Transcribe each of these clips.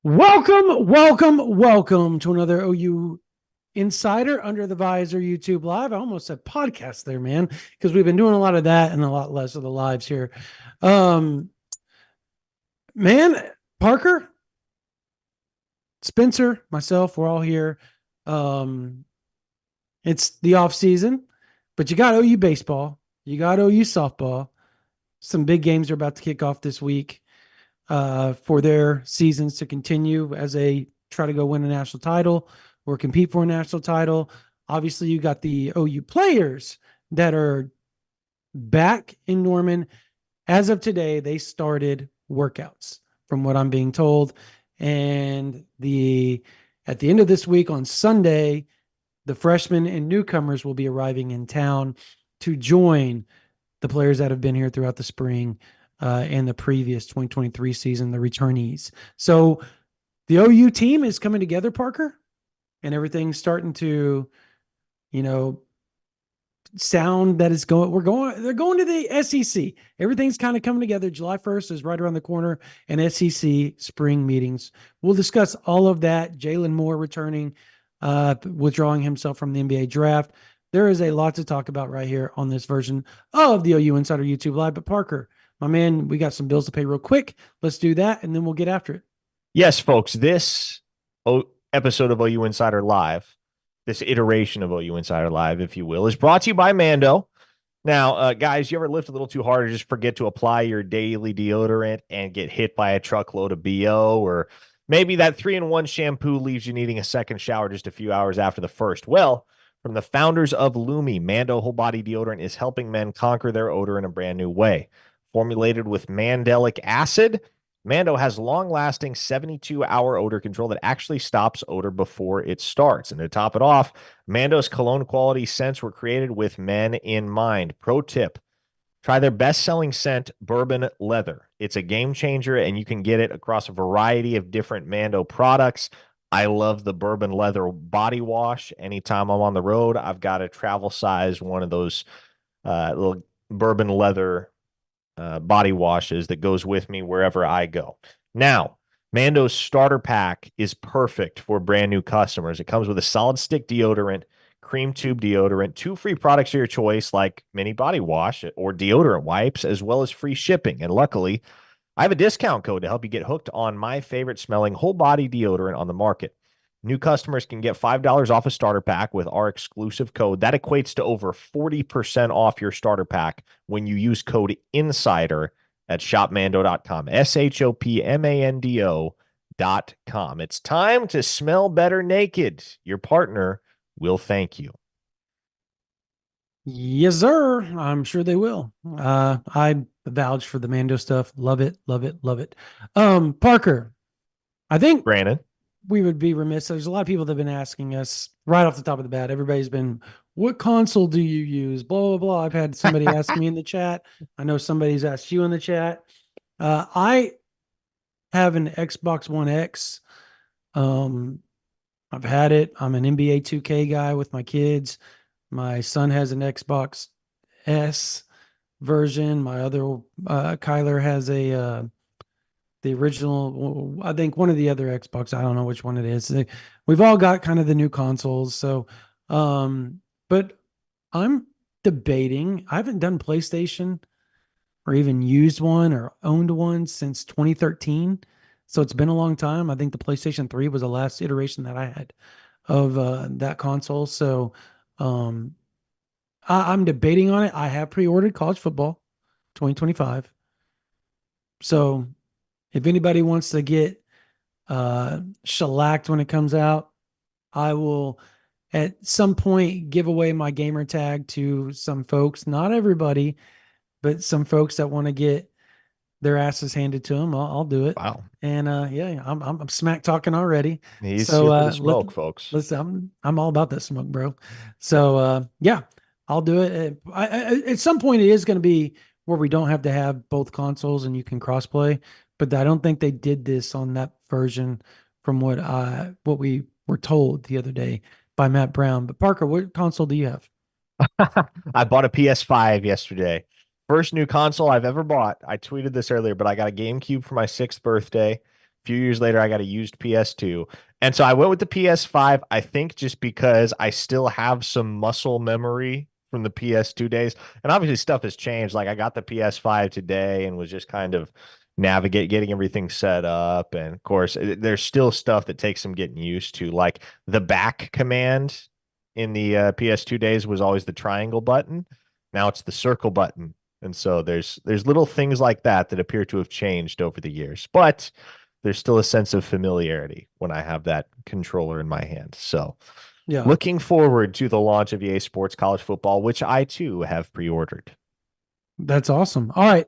Welcome to another OU Insider Under the Visor YouTube Live. I almost said podcast there, man, because we've been doing a lot of that and a lot less of the lives here. Um, man, Parker, Spencer, myself, we're all here. Um, it's the off season, but you got OU baseball, you got OU softball. Some big games are about to kick off this week for their seasons to continue as they try to go win a national title or compete for a national title. Obviously, you got the OU players that are back in Norman. As of today, they started workouts, from what I'm being told. And at the end of this week on Sunday, the freshmen and newcomers will be arriving in town to join the players that have been here throughout the spring and the previous 2023 season, the returnees. So the OU team is coming together, Parker, and everything's starting to, sound that is going. They're going to the SEC. Everything's kind of coming together. July 1st is right around the corner, and SEC spring meetings. We'll discuss all of that. Jalen Moore returning, withdrawing himself from the NBA draft. There is a lot to talk about right here on this version of the OU Insider YouTube Live. But Parker, my man, we got some bills to pay real quick. Let's do that, and then we'll get after it. Yes, folks, this episode of OU Insider Live, this iteration of OU Insider Live, if you will, is brought to you by Mando. Now, guys, you ever lift a little too hard or just forget to apply your daily deodorant and get hit by a truckload of BO, or maybe that 3-in-1 shampoo leaves you needing a second shower just a few hours after the first? Well, from the founders of Lumi, Mando Whole Body Deodorant is helping men conquer their odor in a brand new way. Formulated with mandelic acid, Mando has long-lasting 72-hour odor control that actually stops odor before it starts. And to top it off, Mando's cologne quality scents were created with men in mind. Pro tip, try their best-selling scent, Bourbon Leather. It's a game changer, and you can get it across a variety of different Mando products. I love the Bourbon Leather body wash. Anytime I'm on the road, I've got a travel size one of those little Bourbon Leather body washes that goes with me wherever I go. Now, Mando's starter pack is perfect for brand new customers. It comes with a solid stick deodorant, cream tube deodorant, 2 free products of your choice like mini body wash or deodorant wipes, as well as free shipping. And luckily, I have a discount code to help you get hooked on my favorite smelling whole body deodorant on the market. New customers can get $5 off a starter pack with our exclusive code. That equates to over 40% off your starter pack when you use code INSIDER at shopmando.com. SHOPMANDO.com. It's time to smell better naked. Your partner will thank you. Yes, sir. I'm sure they will. I vouch for the Mando stuff. Love it, love it, love it. Parker, I think Brandon? we would be remiss. There's a lot of people that have been asking us right off the top of the bat. Everybody's been, what console do you use? Blah, blah, blah. I've had somebody ask me in the chat. I know somebody's asked you in the chat. I have an Xbox One X. I've had it. I'm an NBA 2K guy with my kids. My son has an Xbox S version. My other Kyler has the original, I think one of the other Xbox. I don't know which one it is. We've all got kind of the new consoles. So, but I'm debating. I haven't done PlayStation or even used one or owned one since 2013. So it's been a long time. I think the PlayStation 3 was the last iteration that I had of that console. So I'm debating on it. I have pre-ordered college football 2025. So if anybody wants to get shellacked when it comes out, I will at some point give away my gamer tag to some folks, not everybody, but some folks that want to get their asses handed to them. I'll do it. Wow. And yeah, I'm smack talking already. He's So here for the smoke, folks. listen, I'm all about that smoke, bro. So yeah, I'll do it. At some point, it is going to be where we don't have to have both consoles and you can crossplay. But I don't think they did this on that version, from what we were told the other day by Matt Brown. But Parker, what console do you have? I bought a PS5 yesterday. First new console I've ever bought. I tweeted this earlier, but I got a GameCube for my 6th birthday. A few years later, I got a used PS2. And so I went with the PS5, I think just because I still have some muscle memory from the PS2 days. And obviously stuff has changed. Like I got the PS5 today and was just kind of getting everything set up. And of course, there's still stuff that takes some getting used to. Like the back command in the PS2 days was always the triangle button. Now it's the circle button. And so there's little things like that that appear to have changed over the years. But there's still a sense of familiarity when I have that controller in my hand. So Yeah, looking forward to the launch of EA Sports College Football, which I too have pre-ordered. that's awesome. All right.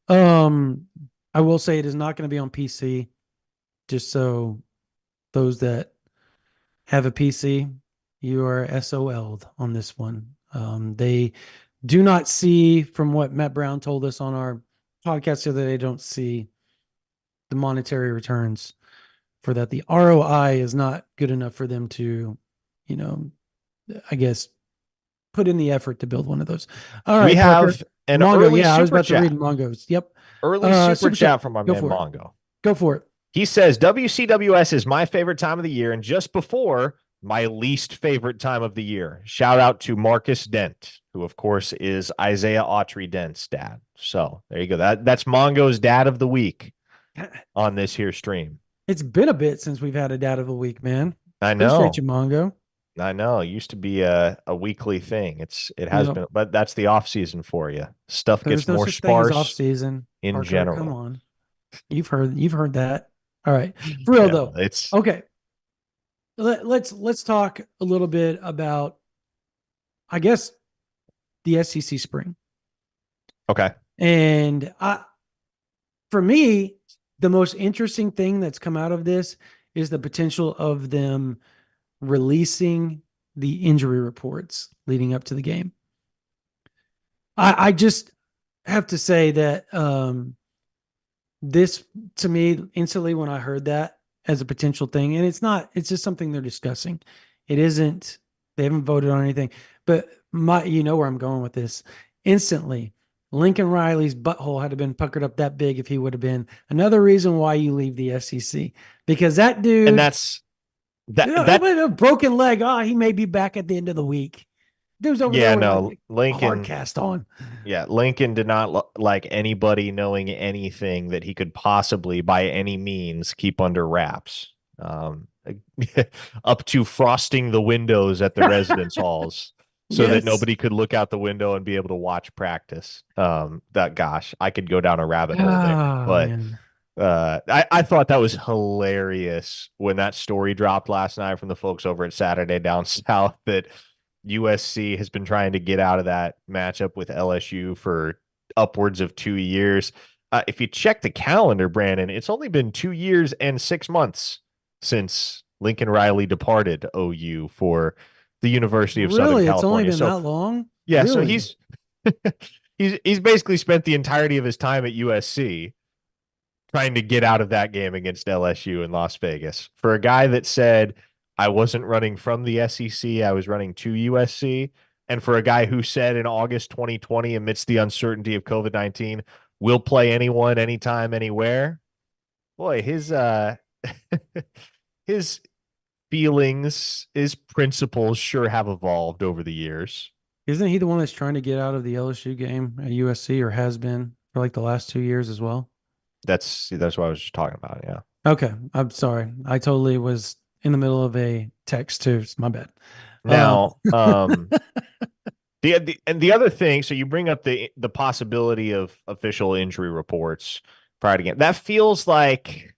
Um, I will say it is not going to be on PC, just so those that have a PC, you are SOL'd on this one. They do not see, from what Matt Brown told us on our podcast the other day, they don't see the monetary returns for that. The ROI is not good enough for them to, you know, I guess put in the effort to build one of those. All We right, Parker. have an Mongo. early Yeah, I was super about to read chat. Mongo's. Yep. Early super Super chat. chat from our Go man for it. Mongo. Go for it. He says WCWS is my favorite time of the year, and just before my least favorite time of the year. Shout out to Marcus Dent, who of course is Isaiah Autry Dent's dad. So there you go. That's Mongo's dad of the week on this here stream. It's been a bit since we've had a dad of the week, man. I Appreciate know. you, Mongo. I know. It used to be a weekly thing. It has Yep. been, but that's the off season for you. Stuff gets There's no more such thing as off sparse season. in Parker, come general. on. You've heard that. All right. For real Yeah, though. it's Okay. Let's talk a little bit about, I guess, the SEC spring. okay. And for me, the most interesting thing that's come out of this is the potential of them releasing the injury reports leading up to the game. I just have to say that this, to me, instantly when I heard that as a potential thing, and it's just something they're discussing. It isn't, they haven't voted on anything, but you know where I'm going with this. Instantly, Lincoln Riley's butthole had to been puckered up that big if he would have been. Another reason why you leave the SEC, because that And dude, that's that with a broken leg, he may be back at the end of the week. Dude's over there yeah, with no. like a hard Lincoln cast on. Yeah, Lincoln did not like anybody knowing anything that he could possibly, by any means, keep under wraps. Um, up to frosting the windows at the residence halls so that Yes. nobody could look out the window and be able to watch practice. That gosh, I could go down a rabbit hole there, Oh but man. I thought that was hilarious when that story dropped last night from the folks over at Saturday Down South that USC has been trying to get out of that matchup with LSU for upwards of 2 years. If you check the calendar, Brandon, it's only been 2 years and 6 months since Lincoln Riley departed OU for the University of Southern Really? It's only California. been So that long? yeah, so Really? he's he's basically spent the entirety of his time at USC trying to get out of that game against LSU in Las Vegas. For a guy that said, I wasn't running from the SEC, I was running to USC. And for a guy who said in August 2020, amidst the uncertainty of COVID-19, we'll play anyone, anytime, anywhere. Boy, his feelings, his principles sure have evolved over the years. Isn't he the one that's trying to get out of the LSU game at USC, or has been for like the last 2 years as well? That's what I was just talking about. Yeah. Okay. I'm sorry. I totally was in the middle of a text too. It's my bad. Um, Now, the other thing, so you bring up the possibility of official injury reports prior to game. That feels like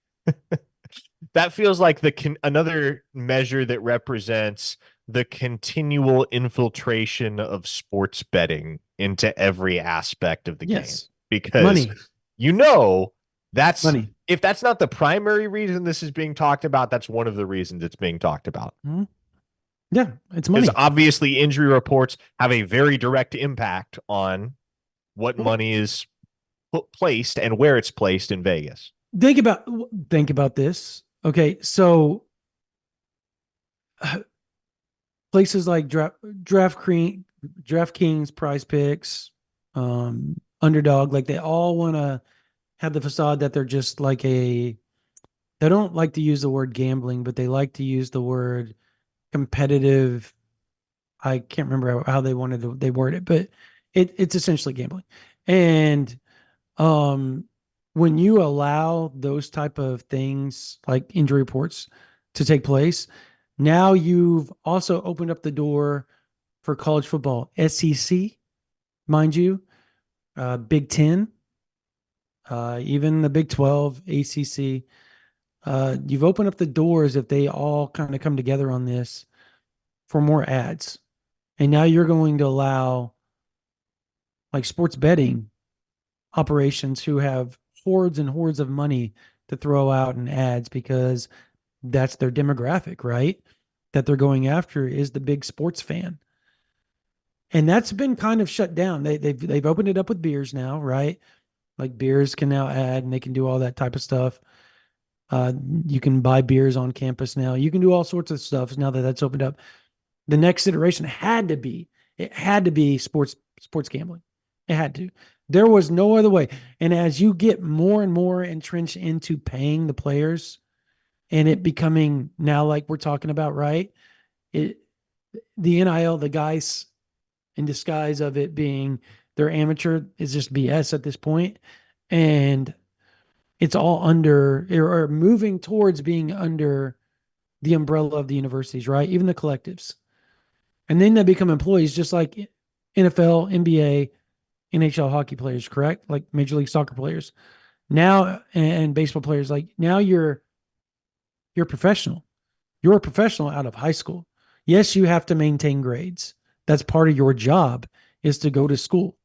another measure that represents the continual infiltration of sports betting into every aspect of the game. yes. Because Money. you know that's Money. if that's not the primary reason this is being talked about, that's one of the reasons it's being talked about. Hmm. Yeah. It's Because money. obviously injury reports have a very direct impact on what money is placed and where it's placed in Vegas. Think about think about this. Okay. So places like DraftKings, Prize Picks, Underdog, like they all want to have the facade that they're just like a they don't like to use the word gambling, but they like to use the word competitive. I can't remember how they wanted to they word it, but it's essentially gambling. And um when you allow those type of things like injury reports to take place, now you've also opened up the door for college football, SEC, mind you, Big Ten, even the Big 12, ACC. You've opened up the doors if they all kind of come together on this for more ads. And now you're going to allow like sports betting operations who have hordes and hordes of money to throw out in ads because that's their demographic, right? That they're going after is the big sports fan. And that's been kind of shut down. They've opened it up with beers now, right? Like beers can now add and they can do all that type of stuff. Uh, you can buy beers on campus now. You can do all sorts of stuff now that that's opened up. The next iteration had to be sports gambling. It had to. There was no other way. And as you get more and more entrenched into paying the players and it becoming now like we're talking about, right? It the NIL, the guys in disguise of it being they're amateur is just BS at this point. And it's all under or moving towards being under the umbrella of the universities, right? Even the collectives. And then they become employees just like NFL, NBA, NHL hockey players, correct? Like Major League Soccer players. Now and baseball players, like now you're a professional. You're a professional out of high school. Yes, you have to maintain grades. That's part of your job is to go to school,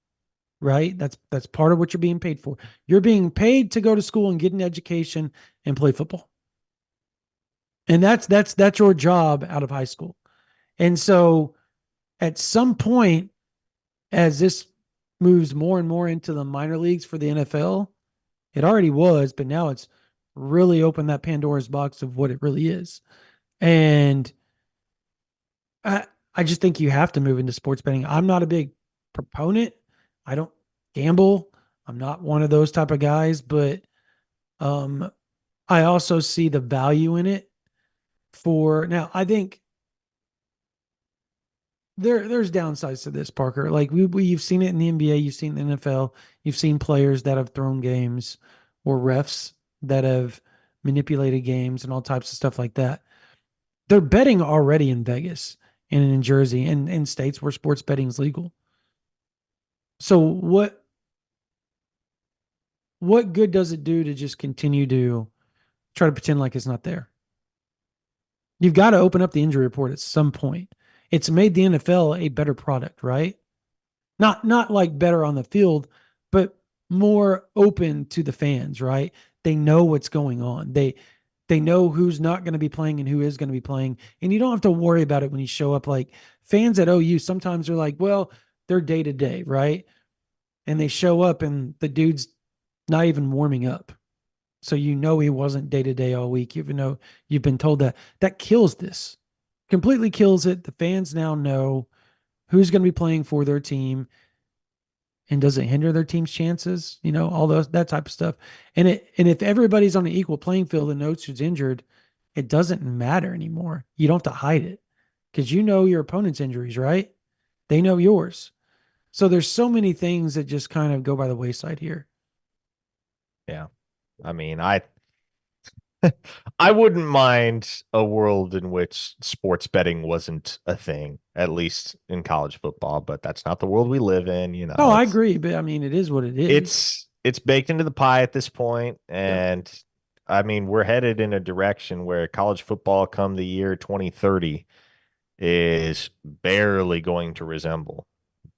right? That's part of what you're being paid for. You're being paid to go to school and get an education and play football. And that's your job out of high school. And so at some point, as this moves more and more into the minor leagues for the NFL, it already was, but now it's really opened that Pandora's box of what it really is. And I, I just think you have to move into sports betting. I'm not a big proponent. I don't gamble. I'm not one of those type of guys, but um, I also see the value in it for now. I think there's downsides to this, Parker. Like you've seen it in the NBA, you've seen the NFL, you've seen players that have thrown games or refs that have manipulated games and all types of stuff like that. They're betting already in Vegas and in Jersey and in states where sports betting is legal. So what good does it do to just continue to try to pretend like it's not there? You've got to open up the injury report at some point. It's made the NFL a better product, right? Not like better on the field, but more open to the fans, right? They know what's going on. They know who's not going to be playing and who is going to be playing. And you don't have to worry about it when you show up. Like fans at OU sometimes are like, well, they're day to day, right? And they show up and the dude's not even warming up. So you know he wasn't day to day all week, even though you've been told that. That kills this. Completely kills it. The fans now know who's going to be playing for their team and does it hinder their team's chances? You know, all those that type of stuff. And if everybody's on an equal playing field and knows who's injured, it doesn't matter anymore. You don't have to hide it because you know your opponent's injuries, right? They know yours. So there's so many things that just kind of go by the wayside here. Yeah. I mean, I wouldn't mind a world in which sports betting wasn't a thing, at least in college football, but that's not the world we live in, you Oh, know. I It's agree, but I mean, it is what it is. it's baked into the pie at this point, Yep. and I mean, we're headed in a direction where college football come the year 2030 is barely going to resemble,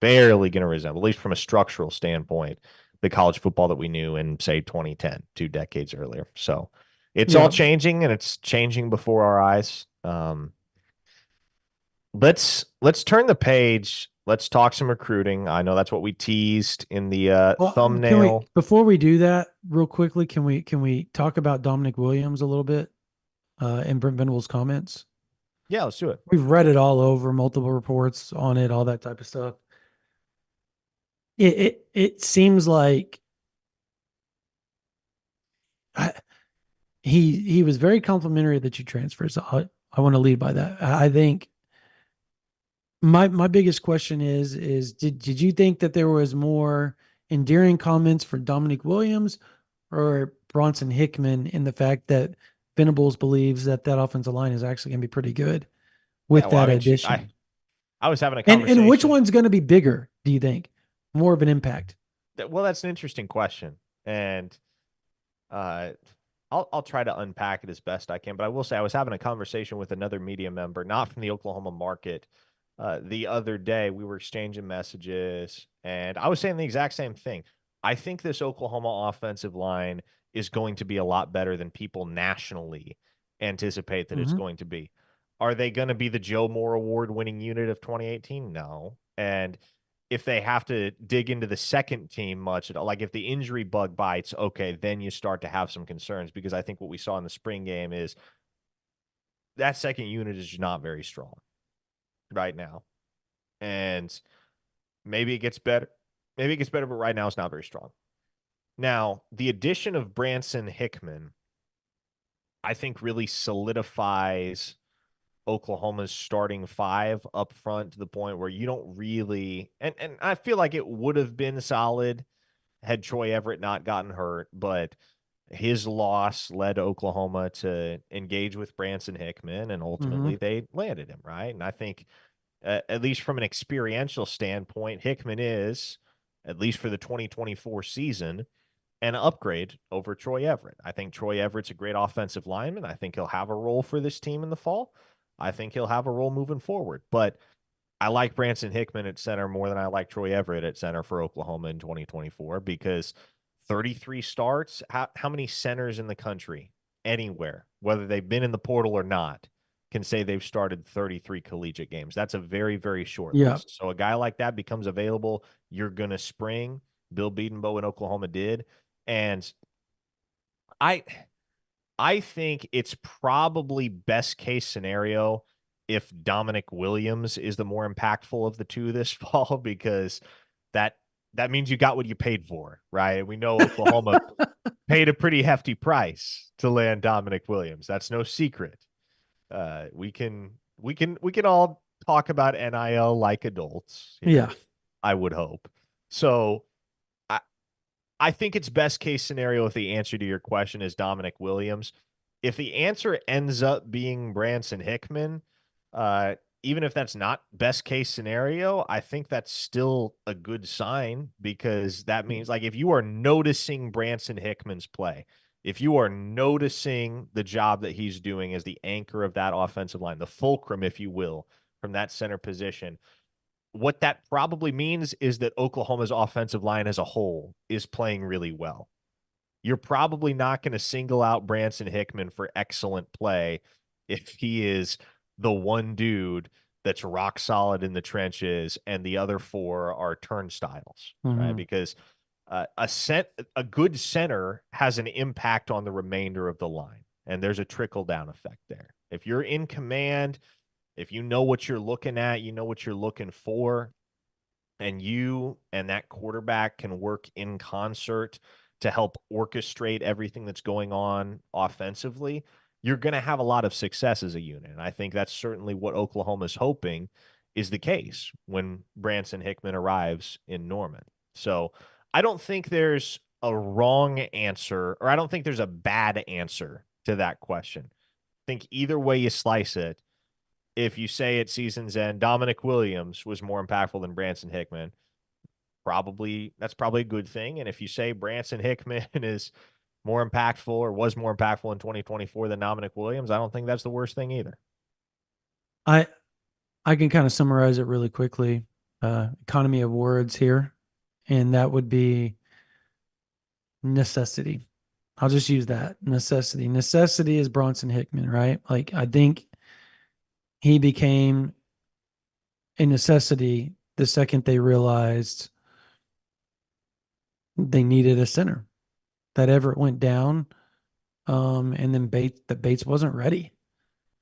at least from a structural standpoint, the college football that we knew in, say, 2010, 2 decades earlier. So it's all Yeah. changing and it's changing before our eyes. Let's turn the page. Let's talk some recruiting. I know that's what we teased in the Well, can we thumbnail. before we do that real quickly? Can we talk about Dominic Williams a little bit and Brent Venables' comments? Yeah, let's do it. We've read it all over, multiple reports on it, all that type of stuff. It seems like I, he was very complimentary that you transfer. So I want to lead by that. I think my biggest question is did you think that there was more endearing comments for Dominic Williams or Bronson Hickman in the fact that Venables believes that that offensive line is actually going to be pretty good Yeah, with well, I that mean, addition? I was having a And which conversation. one's going to be bigger, do you think? More of an impact? Well, that's an interesting question, and uh, I'll try to unpack it as best I can. But I will say I was having a conversation with another media member, not from the Oklahoma market, the other day. We were exchanging messages, and I was saying the exact same thing. I think this Oklahoma offensive line is going to be a lot better than people nationally anticipate that it's Mm-hmm. going to be. Are they going to be the Joe Moore Award winning unit of 2018? No. And if they have to dig into the second team much, like if the injury bug bites, okay, then you start to have some concerns because I think what we saw in the spring game is that second unit is not very strong right now. And maybe it gets better. Maybe it gets better, but right now it's not very strong. Now, the addition of Branson Hickman, I think, really solidifies Oklahoma's starting five up front to the point where you don't really, and I feel like it would have been solid had Troy Everett not gotten hurt, but his loss led Oklahoma to engage with Branson Hickman, and Mm-hmm. ultimately they landed him, right? And I think, at least from an experiential standpoint, Hickman is, at least for the 2024 season, an upgrade over Troy Everett. I think Troy Everett's a great offensive lineman. I think he'll have a role for this team in the fall. I think he'll have a role moving forward. But I like Branson Hickman at center more than I like Troy Everett at center for Oklahoma in 2024 because 33 starts. How many centers in the country, anywhere, whether they've been in the portal or not, can say they've started 33 collegiate games? That's a very, very short Yeah. list. So a guy like that becomes available. You're going to spring. Bill Bedenbaugh in Oklahoma did. And I I think it's probably best case scenario if Dominic Williams is the more impactful of the two this fall because that that means you got what you paid for, right? We know Oklahoma paid a pretty hefty price to land Dominic Williams. That's no secret. We can all talk about NIL like adults Yeah. here. I would hope. So I I think it's best case scenario if the answer to your question is Dominic Williams. If the answer ends up being Branson Hickman, uh, even if that's not best case scenario, I think that's still a good sign because that means, like, if you are noticing Branson Hickman's play, if you are noticing the job that he's doing as the anchor of that offensive line, the fulcrum, if you will, from that center position, what that probably means is that Oklahoma's offensive line as a whole is playing really well. You're probably not going to single out Branson Hickman for excellent play if he is the one dude that's rock solid in the trenches and the other four are turnstiles, right? Mm-hmm. Because a good center has an impact on the remainder of the line, and there's a trickle down effect there. If you're in command, if you know what you're looking at, you know what you're looking for, and you and that quarterback can work in concert to help orchestrate everything that's going on offensively, you're going to have a lot of success as a unit. And I think that's certainly what Oklahoma's hoping is the case when Branson Hickman arrives in Norman. So I don't think there's a wrong answer, or I don't think there's a bad answer to that question. I think either way you slice it, if you say at season's end, Dominic Williams was more impactful than Branson Hickman, that's probably a good thing. And if you say Branson Hickman is more impactful or was more impactful in 2024 than Dominic Williams, I don't think that's the worst thing either. I I can kind of summarize it really quickly. Economy of words here, and that would be necessity. I'll just use that necessity. Necessity is Bronson Hickman, right? Like I think he became a necessity the second they realized they needed a center. That Everett went down, and then Bates wasn't ready,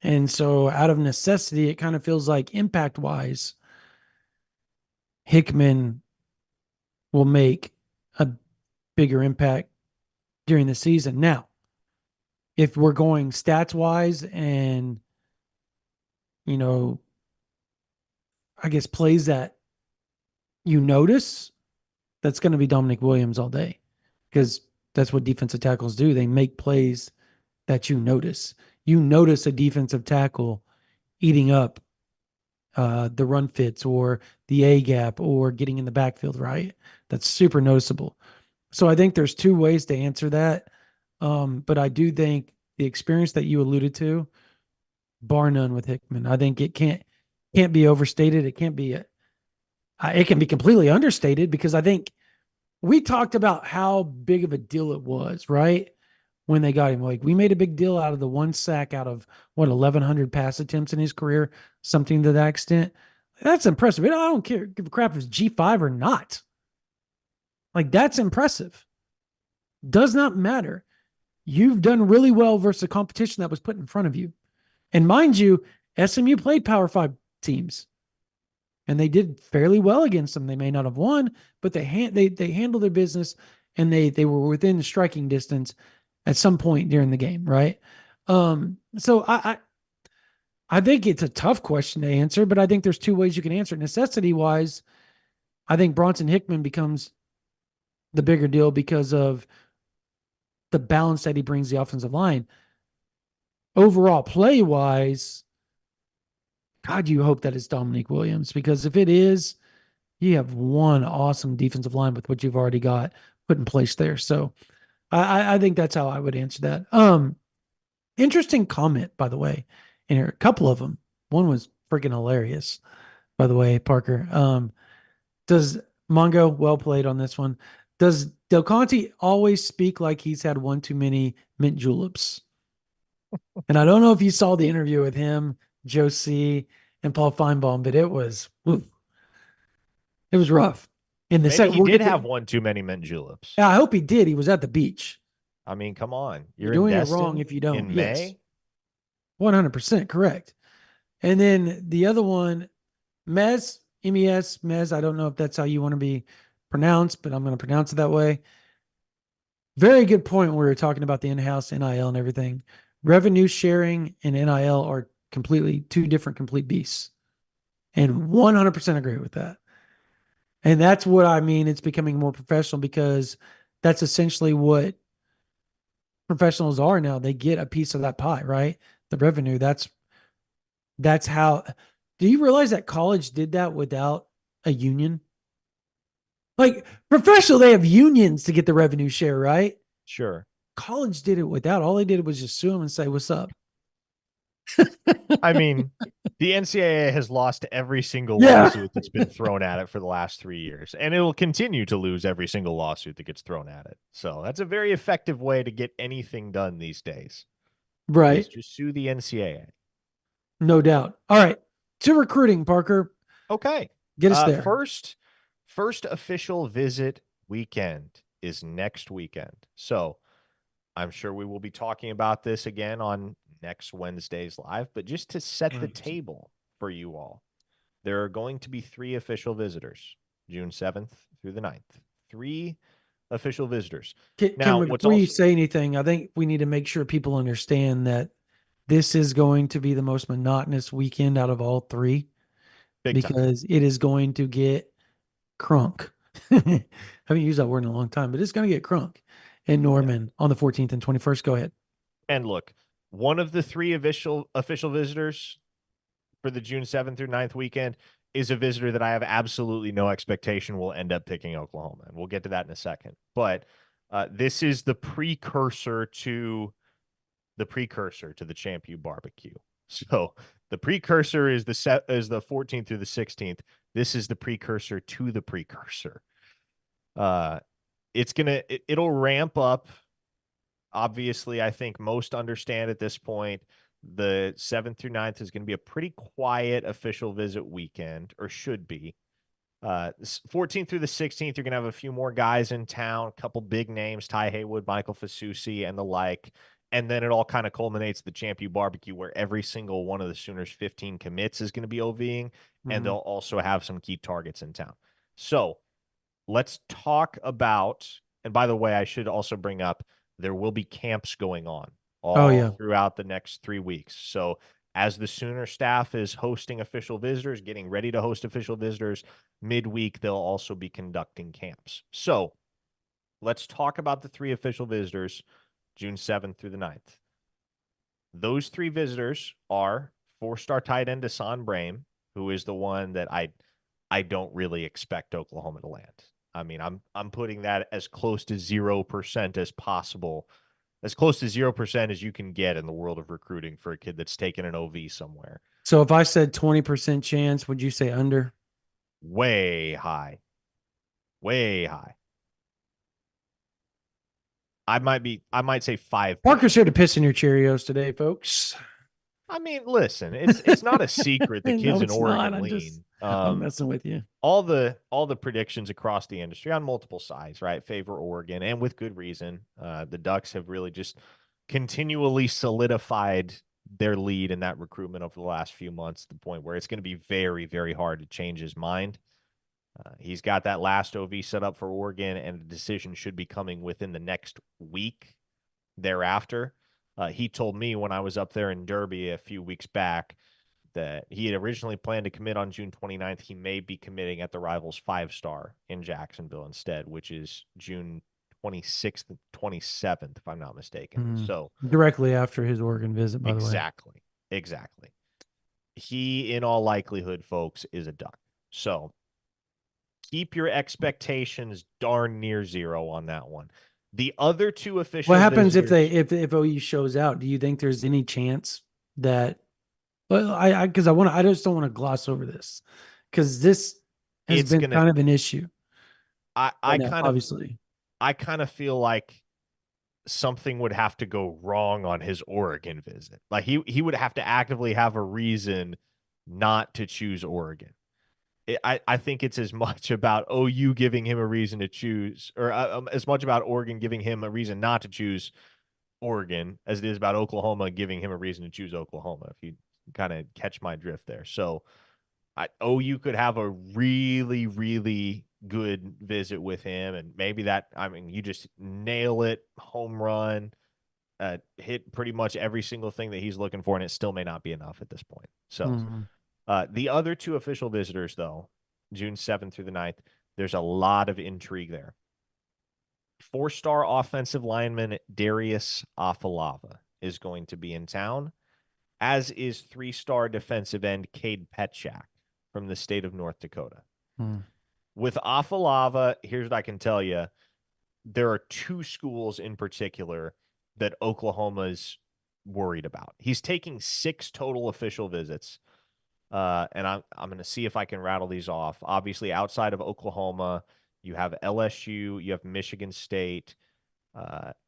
and so out of necessity, it kind of feels like impact wise, Hickman will make a bigger impact during the season. Now, if we're going stats wise and, you know, I guess plays that you notice, that's going to be Dominic Williams all day because that's what defensive tackles do. They make plays that you notice. You notice a defensive tackle eating up the run fits or the A gap or getting in the backfield, right? That's super noticeable. So I think there's two ways to answer that. But I do think the experience that you alluded to, bar none with Hickman, I think it can't be overstated. It can't be it can be completely understated because I think we talked about how big of a deal it was, right? When they got him, like we made a big deal out of the one sack out of what 1,100 pass attempts in his career, something to that extent. That's impressive. I don't care, give a crap if it's G5 or not. Like that's impressive. Does not matter. You've done really well versus a competition that was put in front of you. And mind you, SMU played Power 5 teams and they did fairly well against them. They may not have won, but they handled their business and they were within striking distance at some point during the game, right? So I think it's a tough question to answer, but I think there's two ways you can answer it. Necessity wise, I think Bronson Hickman becomes the bigger deal because of the balance that he brings the offensive line. Overall play wise, God, you hope that it's Dominique Williams because if it is, you have one awesome defensive line with what you've already got put in place there. So I think that's how I would answer that. Interesting comment, by the way, in here, a couple of them. One was freaking hilarious, by the way, Parker. Does Mongo well played on this one? Does Del Conte always speak like he's had one too many mint juleps? And I don't know if you saw the interview with him, Joe C, and Paul Feinbaum, but it was rough. In the Maybe second, he we'll did get have to. one too many mint juleps. Yeah, I hope he did. He was at the beach. I mean, come on. You're You're in doing it wrong Destin if you don't. in Yes, May. 100% correct. And then the other one, Mez. I don't know if that's how you want to be pronounced, but I'm going to pronounce it that way. Very good point. Where we were talking about the in-house NIL and everything. Revenue sharing and NIL are completely two different complete beasts, and 100% agree with that. And that's what I mean. It's becoming more professional because that's essentially what professionals are now. They get a piece of that pie, right? The revenue. That's how. Do you realize that college did that without a union? Like professional, they have unions to get the revenue share, right? Sure. College did it without. All they did was just sue them and say, "What's up?" I mean, the NCAA has lost every single Yeah. lawsuit that's been thrown at it for the last 3 years, and it will continue to lose every single lawsuit that gets thrown at it. So that's a very effective way to get anything done these days, is Right. just sue the NCAA. No doubt. All right. To recruiting, Parker. Okay. Get us Uh, there. first, first official visit weekend is next weekend. So I'm sure we will be talking about this again on next Wednesday's live, but just to set the 100%. table for you all, there are going to be three official visitors, June 7th through the 9th. Three official visitors. Can Now, we, what's before you also say anything, I think we need to make sure people understand that this is going to be the most monotonous weekend out of all three big time. because it is going to get crunk. I haven't used that word in a long time, but it's going to get crunk in Yeah. Norman on the 14th and 21st. Go ahead. And look, one of the three official visitors for the June 7th through 9th weekend is a visitor that I have absolutely no expectation will end up picking Oklahoma. And we'll get to that in a second. But this is the precursor to the Champ U barbecue. So the precursor is the 14th through the 16th. This is the precursor to the precursor. Uh, it'll ramp up. Obviously, I think most understand at this point the 7th through 9th is going to be a pretty quiet official visit weekend, or should be. 14th through the 16th, you're going to have a few more guys in town, a couple big names, Ty Haywood, Michael Fasusi, and the like. And then it all kind of culminates the Champ U barbecue, where every single one of the Sooners' 15 commits is going to be OVing, and Mm-hmm. they'll also have some key targets in town. So let's talk about, and by the way, I should also bring up there will be camps going on Oh all yeah. throughout the next 3 weeks. So as the Sooner staff is hosting official visitors, getting ready to host official visitors, midweek, they'll also be conducting camps. So let's talk about the three official visitors, June 7th through the 9th. Those three visitors are four-star tight end Desan Brame, who is the one that I don't really expect Oklahoma to land. I mean, I'm putting that as close to 0% as possible, as close to 0% as you can get in the world of recruiting for a kid that's taken an OV somewhere. So if I said 20% chance, would you say under? Way high, way high. I might say 5%. Parker's here to piss in your Cheerios today, folks. I mean, listen, it's not a secret the No, kids in it's not. Oregon lean. I'm messing with you. All the predictions across the industry on multiple sides, right, favor Oregon, and with good reason. The Ducks have really just continually solidified their lead in that recruitment over the last few months to the point where it's going to be very, very hard to change his mind. He's got that last OV set up for Oregon, and the decision should be coming within the next week thereafter. He told me when I was up there in Derby a few weeks back that he had originally planned to commit on June 29th. He may be committing at the Rivals 5-star in Jacksonville instead, which is June 26th and 27th, if I'm not mistaken. So Directly after his Oregon visit, by the way. exactly, exactly. He, in all likelihood, folks, is a Duck. So keep your expectations darn near zero on that one. The other two What official happens if visitors, if OU shows out? Do you think there's any chance that? Well, I because I just don't want to gloss over this because this has it's been gonna. kind of an issue. I Right I now, kind of obviously. I kind of feel like something would have to go wrong on his Oregon visit. Like he would have to actively have a reason not to choose Oregon. I think it's as much about OU giving him a reason to choose, or as much about Oregon giving him a reason not to choose Oregon as it is about Oklahoma giving him a reason to choose Oklahoma. If you kind of catch my drift there, so OU could have a really, really good visit with him, and maybe that. I mean, you just nail it, home run, hit pretty much every single thing that he's looking for, and it still may not be enough at this point. So, Mhm. the other two official visitors, though, June 7th through the 9th, there's a lot of intrigue there. Four-star offensive lineman Darius Afalava is going to be in town, as is three-star defensive end Kade Pietrzak from the state of North Dakota. Mhm. With Afalava, here's what I can tell you. There are two schools in particular that Oklahoma's worried about. He's taking 6 total official visits. And I'm going to see if I can rattle these off. Obviously, outside of Oklahoma, you have LSU, you have Michigan State,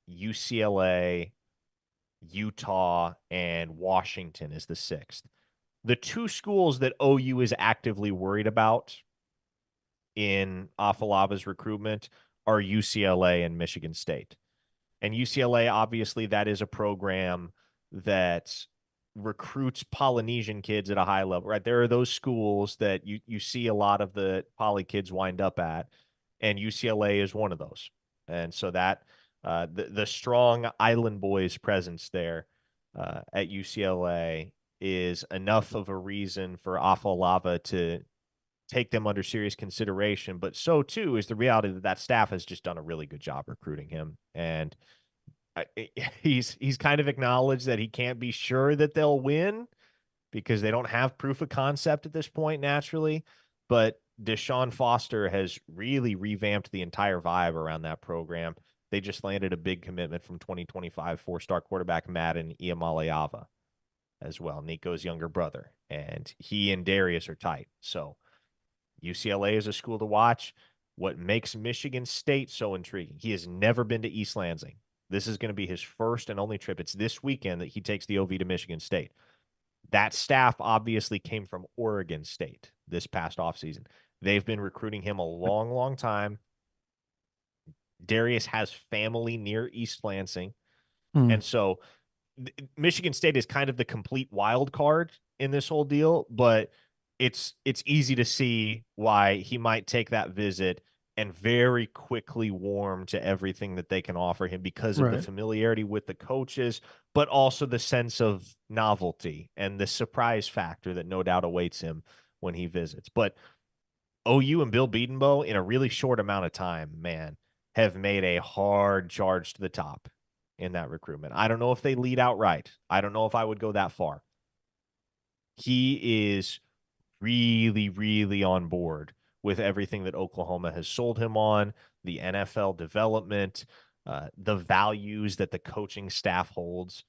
UCLA, Utah, and Washington is the 6th. The two schools that OU is actively worried about in Afalava's recruitment are UCLA and Michigan State. And UCLA, obviously, that is a program that recruits Polynesian kids at a high level, right? There are those schools that you see a lot of the poly kids wind up at, and UCLA is one of those. And so that the strong Island Boys presence there at UCLA is enough of a reason for Afalava to take them under serious consideration. But so too is the reality that that staff has just done a really good job recruiting him, and I, he's kind of acknowledged that he can't be sure that they'll win because they don't have proof of concept at this point naturally. But Deshaun Foster has really revamped the entire vibe around that program. They just landed a big commitment from 2025 four-star quarterback Madden Iamaleava as well, Nico's younger brother, and he and Darius are tight. So UCLA is a school to watch. What makes Michigan State so intriguing? He has never been to East Lansing. This is going to be his first and only trip. It's this weekend that he takes the OV to Michigan State. That staff obviously came from Oregon State this past offseason. They've been recruiting him a long, long time. Darius has family near East Lansing. Mhm. And so Michigan State is kind of the complete wild card in this whole deal, but it's easy to see why he might take that visit and very quickly warm to everything that they can offer him because of the Right. familiarity with the coaches, but also the sense of novelty and the surprise factor that no doubt awaits him when he visits. But OU and Bill Bedenbaugh, in a really short amount of time, man, have made a hard charge to the top in that recruitment. I don't know if they lead outright. I don't know if I would go that far. He is really, really on board with everything that Oklahoma has sold him on, the NFL development, the values that the coaching staff holds.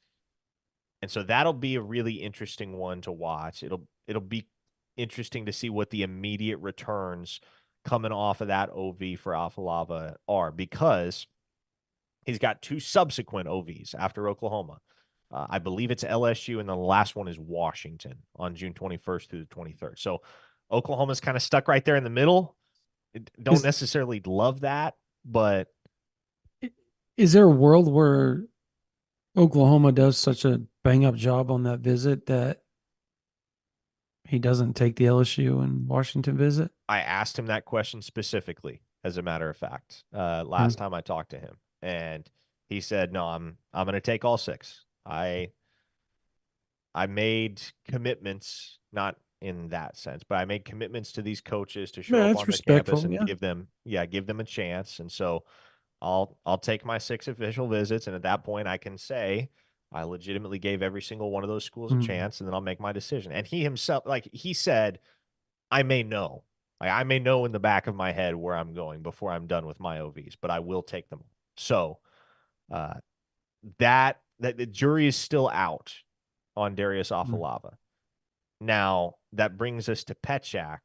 And so that'll be a really interesting one to watch. It'll be interesting to see what the immediate returns coming off of that OV for Afalava are, because he's got two subsequent OVs after Oklahoma. I believe it's LSU, and the last one is Washington on June 21st through the 23rd. So Oklahoma's kind of stuck right there in the middle. Don't Is necessarily love that, but is there a world where Oklahoma does such a bang up job on that visit that he doesn't take the LSU and Washington visit? I asked him that question specifically, as a matter of fact, Hmm. last time I talked to him, and he said, "No, I'm going to take all six. I made commitments, not in that sense, but I made commitments to these coaches to show Yeah, up it's on their campus respectful. and Yeah. give them a chance. And so I'll take my six official visits, and at that point I can say I legitimately gave every single one of those schools a Hmm. chance, and then I'll make my decision." And he himself, like he said, I may know. Like, I may know in the back of my head where I'm going before I'm done with my OVs, but I will take them. So uh, that the jury is still out on Darius Hmm. Afalava. Now that brings us to Pietrzak.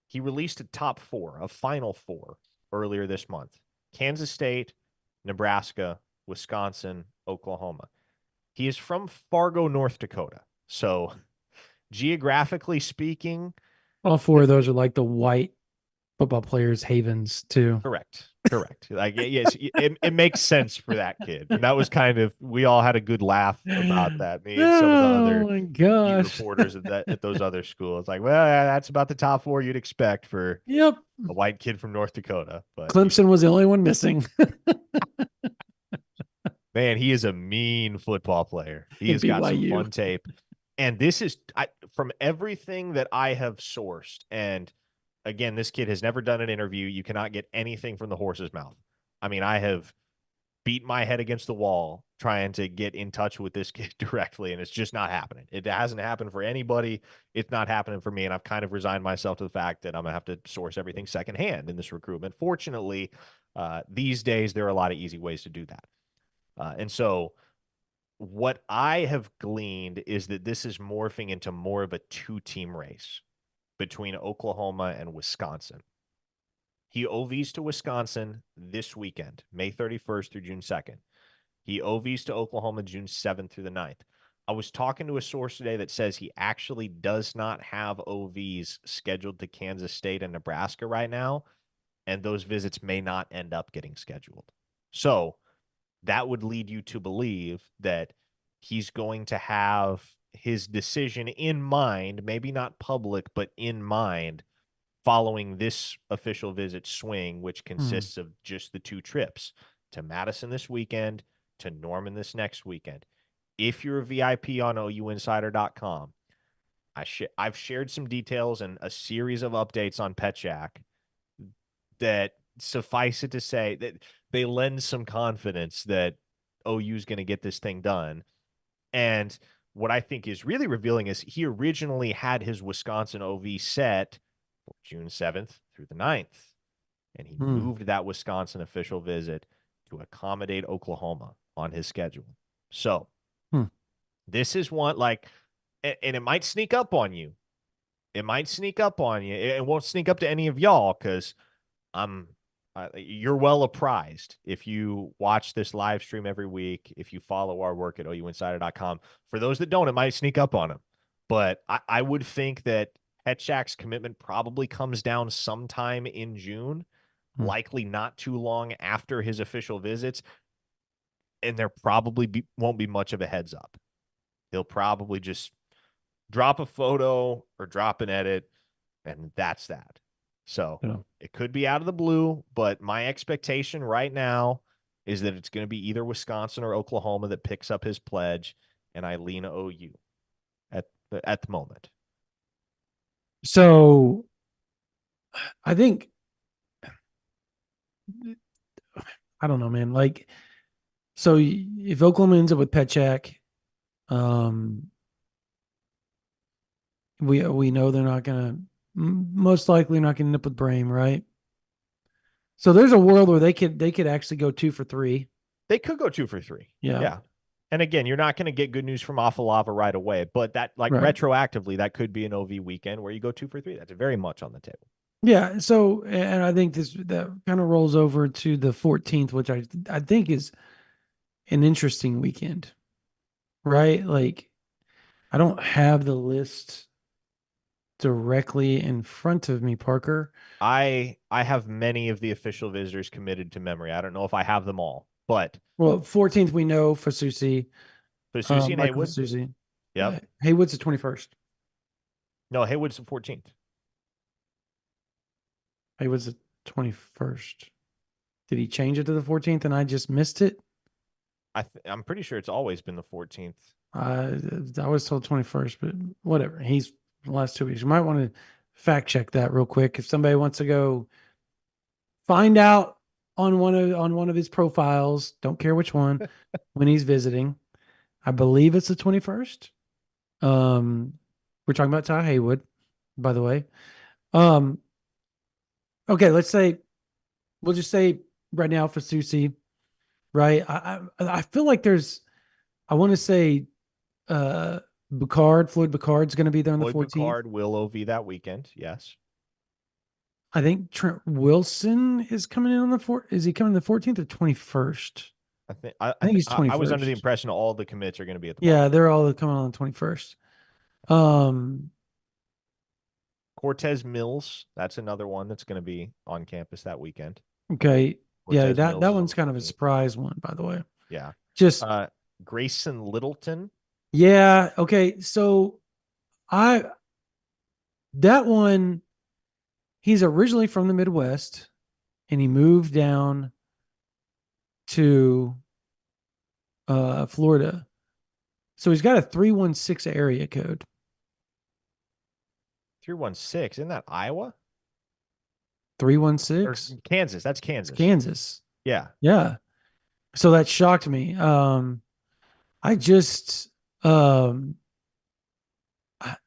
He released a top four, a final four, earlier this month: Kansas State, Nebraska, Wisconsin, Oklahoma. He is from Fargo, North Dakota. So geographically speaking, All four of those are like the white football players' havens too. correct. Correct. Like, yes, it makes sense for that kid. And that was kind of, we all had a good laugh about that. Me and some of the Oh other my beat gosh. reporters at those other schools. Like, well, yeah, that's about the top four you'd expect for Yep. a white kid from North Dakota. But Clemson was the only one missing. man, he is a mean football player. He And has got some BYU. fun tape. And this is from everything that I have sourced. And again, this kid has never done an interview. You cannot get anything from the horse's mouth. I mean, I have beat my head against the wall trying to get in touch with this kid directly, and it's just not happening. It hasn't happened for anybody. It's not happening for me, and I've kind of resigned myself to the fact that I'm gonna have to source everything secondhand in this recruitment. Fortunately, these days there are a lot of easy ways to do that, and so what I have gleaned is that this is morphing into more of a two-team race between Oklahoma and Wisconsin. He OVs to Wisconsin this weekend, May 31st through June 2nd. He OVs to Oklahoma June 7th through the 9th. I was talking to a source today that says he actually does not have OVs scheduled to Kansas State and Nebraska right now, and those visits may not end up getting scheduled. So that would lead you to believe that he's going to have his decision in mind, maybe not public, but in mind, following this official visit swing, which Hmm. consists of just the two trips to Madison this weekend, to Norman this next weekend. If you're a VIP on OUinsider.com, I've shared some details and a series of updates on Pietrzak that suffice it to say that they lend some confidence that OU is going to get this thing done. And what I think is really revealing is he originally had his Wisconsin OV set for June 7th through the 9th. And he Hmm. moved that Wisconsin official visit to accommodate Oklahoma on his schedule. So Hmm. this is one like, and it might sneak up on you. It might sneak up on you. It won't sneak up to any of y'all because I'm you're well apprised if you watch this live stream every week, if you follow our work at OUinsider.com. For those that don't, it might sneak up on them. But I would think that Petchak's commitment probably comes down sometime in June, Hmm. likely not too long after his official visits. And there probably won't be much of a heads up. He'll probably just drop a photo or drop an edit, and that's that. So Yeah. it could be out of the blue, but my expectation right now is that it's going to be either Wisconsin or Oklahoma that picks up his pledge, and I lean OU at the moment. So I think I don't know, man. Like, so if Oklahoma ends up with Petchak, um, we know they're not gonna most likely not gonna end up with Brame, right? So there's a world where they could actually go 2 for 3. They could go 2 for 3. Yeah, Yeah. And again, you're not going to get good news from Afalava right away, but that like right. retroactively, that could be an OV weekend where you go 2 for 3. That's very much on the table. Yeah. So and I think this that kind of rolls over to the 14th, which I think is an interesting weekend, right? Like I don't have the list directly in front of me, Parker. I have many of the official visitors committed to memory. I don't know if I have them all, but Well, 14th we know Fasusi, Susie and Michael Haywood. Fasusi. Yep. Haywood's the 21st. No, Haywood's the 14th. Haywood's the 21st. Did he change it to the 14th and I just missed it? I'm pretty sure it's always been the 14th. I was told 21st, but whatever. He's the last 2 weeks. You might want to fact check that real quick. If somebody wants to go find out on one of his profiles, don't care which one, when he's visiting. I believe it's the 21st. Um, we're talking about Ty Haywood, by the way. Um, okay, let's say we'll just say right now for Susie, right? I feel like there's I want to say Floyd Boucard's going to be there on the Lloyd 14th. Boucard will OV that weekend. Yes. I think Trent Wilson is coming in on the fourth. Is he coming the 14th or 21st? I think he's I was under the 21st. impression all the commits are going to be at the bar. Yeah, they're all coming on the 21st. Um, Cortez Mills, that's another one that's going to be on campus that weekend. okay. Yeah, Cortez that Mills that is on one's the kind of a 14th. surprise one, by the way. Yeah. Just Uh, Grayson Littleton. yeah, okay. So I that one, he's originally from the Midwest and he moved down to Florida. So he's got a 316 area code. 316. Isn't that Iowa? Or 316? Kansas? That's It's Kansas. Kansas. Yeah. Yeah. So that shocked me. I just um I-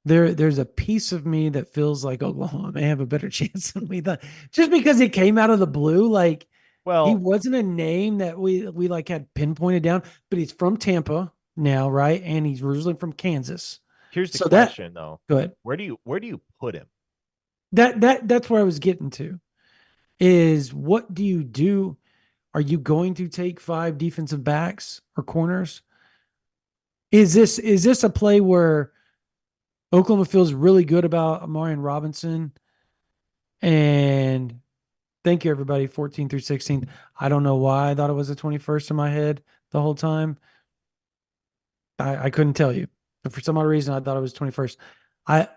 there's a piece of me that feels like Oklahoma may have a better chance than we thought. Just because it came out of the blue, like he Well, wasn't a name that we like had pinpointed down, but he's from Tampa now, right? And he's originally from Kansas. here's the So that question though. good. Where do you put him? That's where I was getting to. Is what do you do? Are you going to take 5 defensive backs or corners? Is this a play where Oklahoma feels really good about Amarian Robinson? And thank you, everybody, 14 through 16. I don't know why I thought it was the 21st in my head the whole time. I couldn't tell you. But for some odd reason, I thought it was 21st. I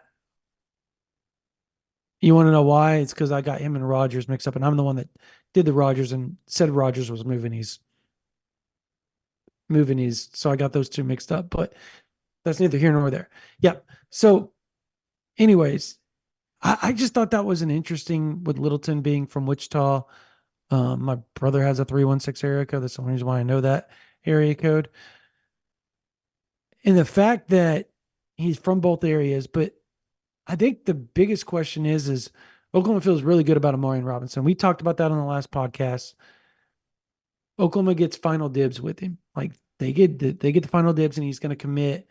You want to know why? It's because I got him and Rogers mixed up, and I'm the one that did the Rogers and said Rogers was moving. So I got those two mixed up, but that's neither here nor there. Yep. So, anyways, I just thought that was an interesting with Littleton being from Wichita. My brother has a 316 area code. That's the only reason why I know that area code. And the fact that he's from both areas, but I think the biggest question is Oklahoma feels really good about Amarian Robinson. We talked about that on the last podcast. Oklahoma gets final dibs with him. Like they get the final dibs, and he's going to commit.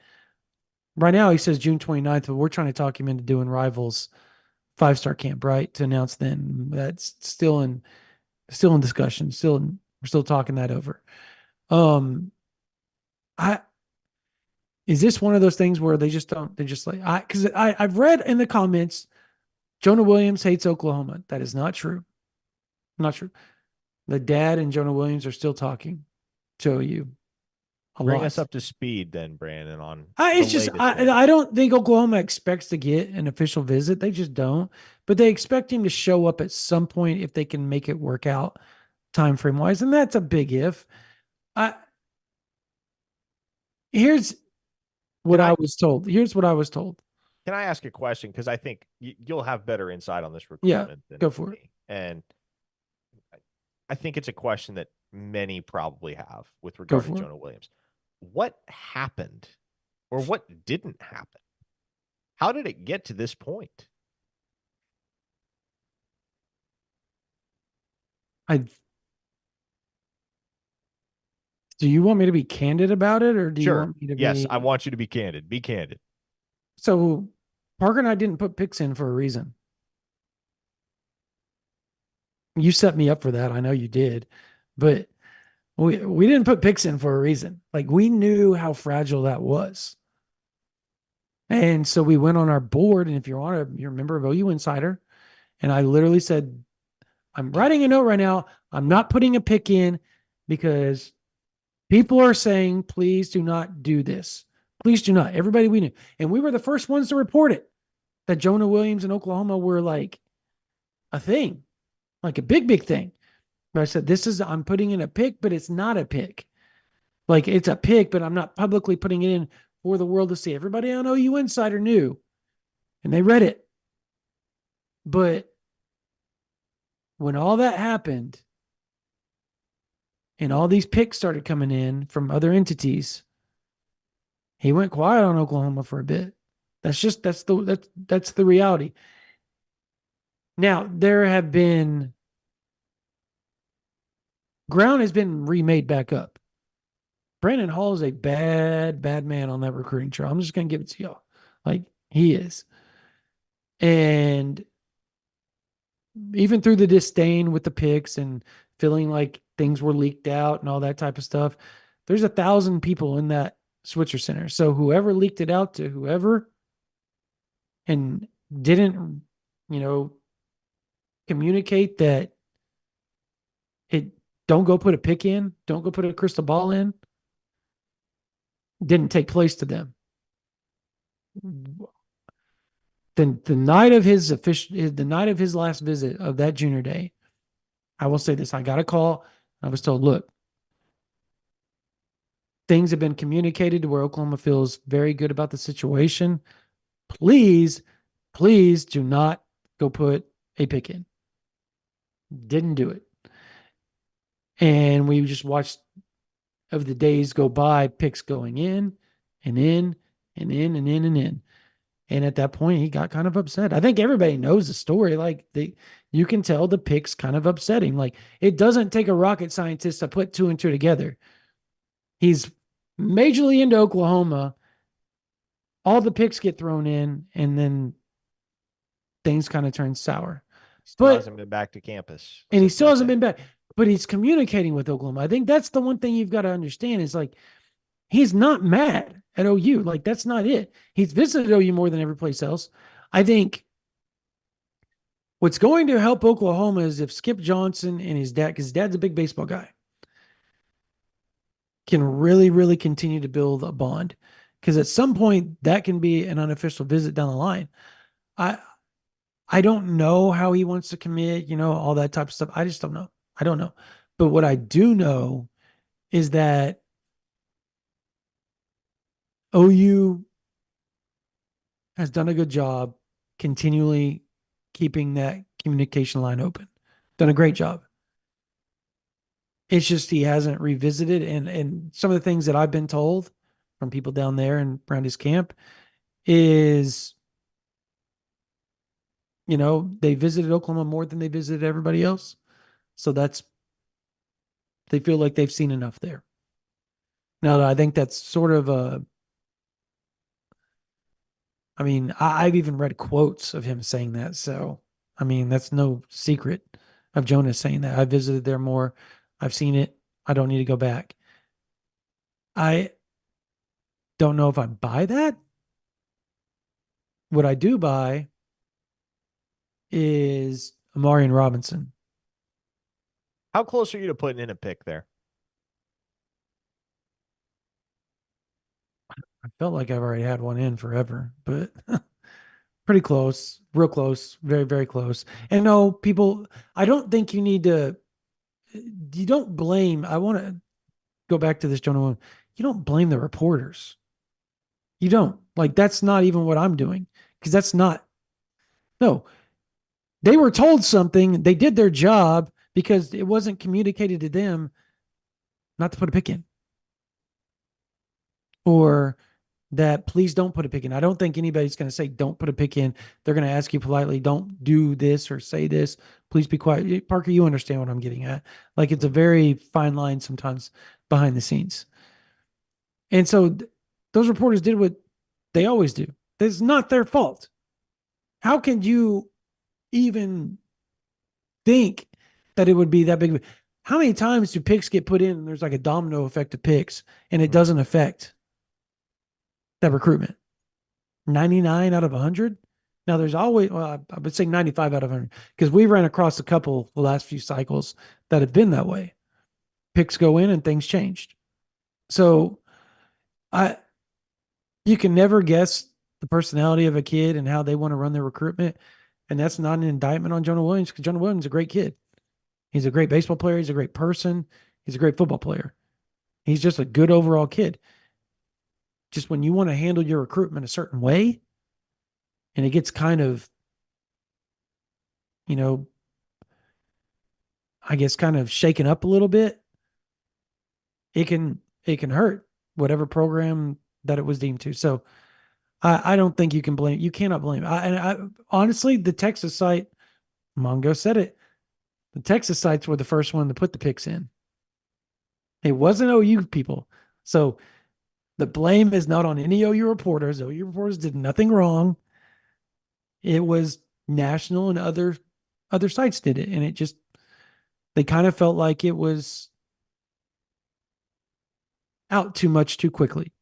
Right now, he says June 29th, but we're trying to talk him into doing Rivals 5-star camp, right? To announce then. That's still in discussion. We're still talking that over. Um, I Is this one of those things where they just don't? They're just like because I've read in the comments, Jonah Williams hates Oklahoma. That is not true. Not true. The dad and Jonah Williams are still talking to OU. a Bring us lot. up to speed then, Brandon, on the It's just latest there. I don't think Oklahoma expects to get an official visit. They just don't. But they expect him to show up at some point if they can make it work out time frame wise, and that's a big if. I here's Can what I I was told. Here's what I was told. can I ask a question? Because I think you'll have better insight on this Yeah, recruitment than go for it. me. And I think it's a question that many probably have with Go regard to for it. Jonah Williams. What happened or what didn't happen? How did it get to this point? I Do you want me to be candid about it, or do you Sure. want me to Yes, I be want you to be candid. Be candid. so? Parker and I didn't put picks in for a reason. You set me up for that. I know you did, but we didn't put picks in for a reason. Like we knew how fragile that was. And so we went on our board. And if you're a member of OU Insider, and I literally said, I'm writing a note right now. I'm not putting a pick in because people are saying, please do not do this. Please do not. Everybody we knew. And we were the first ones to report it that Jonah Williams in Oklahoma were like a thing, like a big, big thing. But I said, I'm putting in a pick, but it's not a pick. Like it's a pick, but I'm not publicly putting it in for the world to see. Everybody on OU Insider knew and they read it. But when all that happened and all these picks started coming in from other entities, he went quiet on Oklahoma for a bit. That's the reality. Now, there have been ground has been remade back up. Brandon Hall is a bad, bad man on that recruiting trail. I'm just gonna give it to y'all. Like he is. And even through the disdain with the picks and feeling like things were leaked out and all that type of stuff, there's 1,000 people in that Switzer Center. So whoever leaked it out to whoever and didn't, you know, communicate that it don't go put a pick in, don't go put a crystal ball in, didn't take place to them. Then the night of his last visit of that junior day, I will say this: I got a call. I was told, look, things have been communicated to where Oklahoma feels very good about the situation. Please, please do not go put a pick in. Didn't do it. And we just watched of the days go by, picks going in and in and in and in and in. And at that point, he got kind of upset. I think everybody knows the story. Like you can tell the picks kind of upsetting. Like it doesn't take a rocket scientist to put two and two together. He's majorly into Oklahoma. All the picks get thrown in, and then things kind of turn sour. Still But hasn't been back to campus and he since still that hasn't day. been back. But he's communicating with Oklahoma. I think that's the one thing you've got to understand is like he's not mad at OU. Like that's not it. He's visited OU more than every place else. I think what's going to help Oklahoma is if Skip Johnson and his dad, because his dad's a big baseball guy, can really, really continue to build a bond. Because at some point that can be an unofficial visit down the line. I I don't know how he wants to commit, all that type of stuff. I just don't know. I don't know. But what I do know is that OU has done a good job continually keeping that communication line open. Done a great job. It's just he hasn't revisited and some of the things that I've been told from people down there and around his camp is, they visited Oklahoma more than they visited everybody else. So they feel like they've seen enough there. Now, I think that's sort of I've even read quotes of him saying that. So, that's no secret of Jonas saying that. I visited there more. I've seen it. I don't need to go back. I don't know if I buy that. What I do buy is Amarian Robinson. How close are you to putting in a pick there? Felt like I've already had one in forever, but pretty close, real close, very, very close. And no, people, I don't think you need to, you don't blame, I want to go back to this, Jonah. You don't blame the reporters. You don't. Like, that's not even what I'm doing because that's not, no, they were told something, they did their job because it wasn't communicated to them not to put a pick in or that please don't put a pick in. I don't think anybody's going to say don't put a pick in. They're going to ask you politely, don't do this or say this. Please be quiet. Parker, you understand what I'm getting at. Like it's a very fine line sometimes behind the scenes. And so those reporters did what they always do. It's not their fault. How can you even think that it would be that big? How many times do picks get put in and there's like a domino effect of picks and it Mm. doesn't affect that recruitment? 99 out of 100. Now there's always, well, I would say 95 out of 100 because we ran across a couple the last few cycles that have been that way. Picks go in and things changed. So I, you can never guess the personality of a kid and how they want to run their recruitment. And that's not an indictment on Jonah Williams because Jonah Williams is a great kid. He's a great baseball player. He's a great person. He's a great football player. He's just a good overall kid. Just when you want to handle your recruitment a certain way and it gets kind of, you know, I guess kind of shaken up a little bit, it can hurt whatever program that it was deemed to. So I don't think you can blame, you cannot blame. I honestly, the Texas site, Mongo said it. The Texas sites were the first one to put the picks in. It wasn't OU people. So the blame is not on any OU reporters. OU reporters did nothing wrong. It was national and other sites did it. And it just they kind of felt like it was out too much too quickly.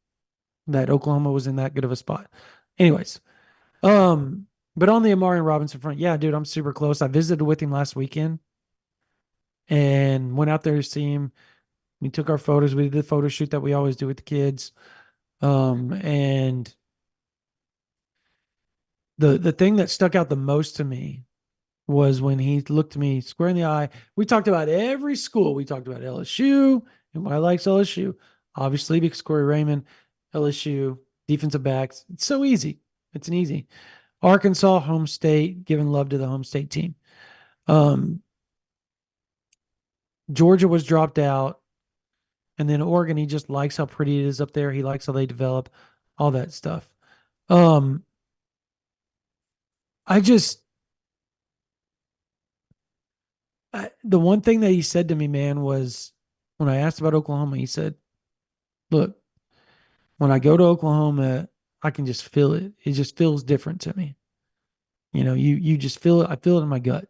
That Oklahoma was in that good of a spot. Anyways, but on the Amari Robinson front, yeah, dude, I'm super close. I visited with him last weekend and went out there to see him. We took our photos. We did the photo shoot that we always do with the kids. And the thing that stuck out the most to me was when he looked me square in the eye. We talked about every school. We talked about LSU and why I likes LSU. Obviously, because Corey Raymond, LSU, defensive backs. It's so easy. It's an easy. Arkansas, home state, giving love to the home state team. Um, Georgia was dropped out. And then Oregon, he just likes how pretty it is up there. He likes how they develop, all that stuff. Um, I just the one thing that he said to me, man, was when I asked about Oklahoma, he said, "Look, when I go to Oklahoma, I can just feel it. It just feels different to me. You know, you just feel it. I feel it in my gut."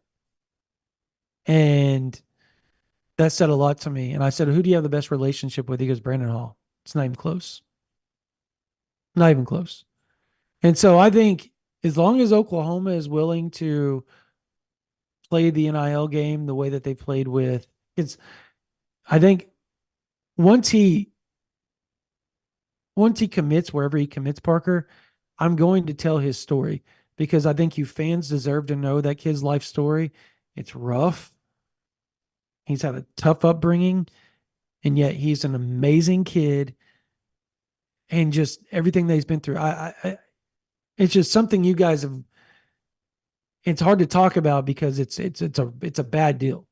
And that said a lot to me. And I said, "Who do you have the best relationship with?" He goes, "Brandon Hall." It's not even close. Not even close. And so I think as long as Oklahoma is willing to play the NIL game the way that they played with, it's I think once he once he commits wherever he commits, Parker, I'm going to tell his story because I think you fans deserve to know that kid's life story. It's rough. He's had a tough upbringing, and yet he's an amazing kid, and just everything that he's been through. It's just something you guys have. It's hard to talk about because it's a bad deal,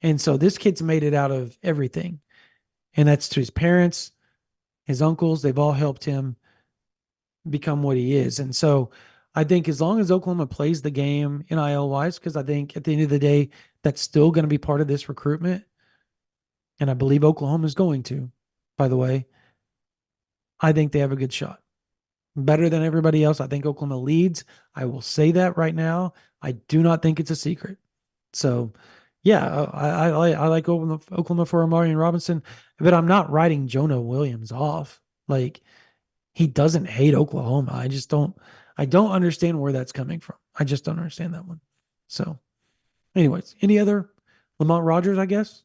and so this kid's made it out of everything, and that's to his parents, his uncles. They've all helped him become what he is. And so I think as long as Oklahoma plays the game NIL wise, because I think at the end of the day, that's still going to be part of this recruitment. And I believe Oklahoma is going to, by the way, I think they have a good shot. Better than everybody else. I think Oklahoma leads. I will say that right now. I do not think it's a secret. So, yeah, I like Oklahoma for Amari and Robinson, but I'm not writing Jonah Williams off. Like, he doesn't hate Oklahoma. I don't understand where that's coming from. I just don't understand that one. So, anyways, any other Lamont Rogers, I guess?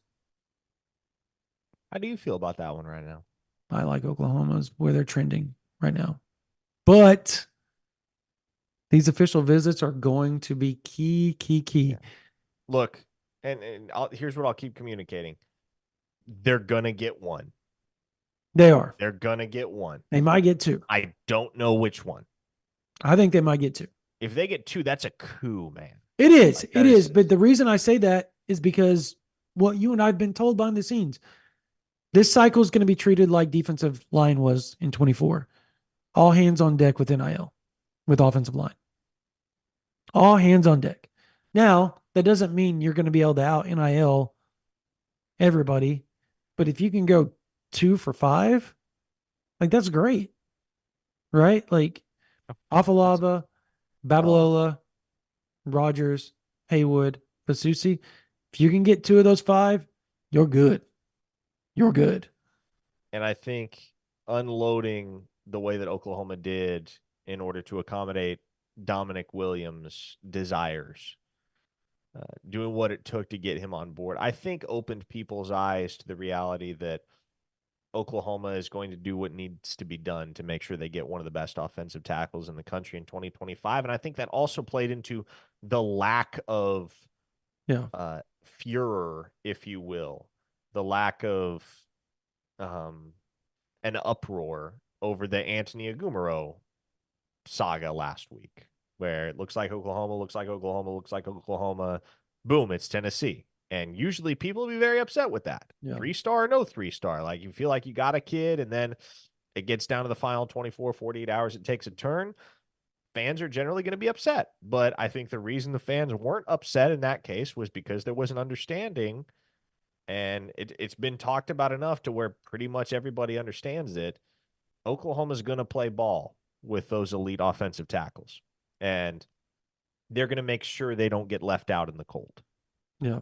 How do you feel about that one right now? I like Oklahoma's where they're trending. right now. But these official visits are going to be key, key, Yeah. key. Look, here's what I'll keep communicating. They're gonna get one. They are. They're gonna get one. They might get two. I don't know which one. I think they might get two. If they get two, that's a coup, man. It is. Like It that is is. But the reason I say that is because what you and I have been told behind the scenes, this cycle is going to be treated like defensive line was in 24. All hands on deck with NIL, with offensive line. All hands on deck. Now, that doesn't mean you're going to be able to out NIL everybody, but if you can go 2 for 5, like that's great, right? Like that's Afalava, solid. Babalola, Rogers, Haywood, Fasusi. If you can get 2 of those 5, you're good. You're good. And I think unloading the way that Oklahoma did in order to accommodate Dominic Williams' desires, doing what it took to get him on board, I think opened people's eyes to the reality that Oklahoma is going to do what needs to be done to make sure they get one of the best offensive tackles in the country in 2025. And I think that also played into the lack of Yeah. furor, if you will, the lack of um, an uproar over the Anthony Agumaro saga last week, where it looks like Oklahoma, looks like Oklahoma, looks like Oklahoma. Boom, it's Tennessee. And usually people will be very upset with that. Yeah. 3-star, no 3-star. Like you feel like you got a kid and then it gets down to the final 24, 48 hours, it takes a turn. Fans are generally going to be upset. But I think the reason the fans weren't upset in that case was because there was an understanding. And it's been talked about enough to where pretty much everybody understands it. Oklahoma's going to play ball with those elite offensive tackles. And they're going to make sure they don't get left out in the cold. Yeah.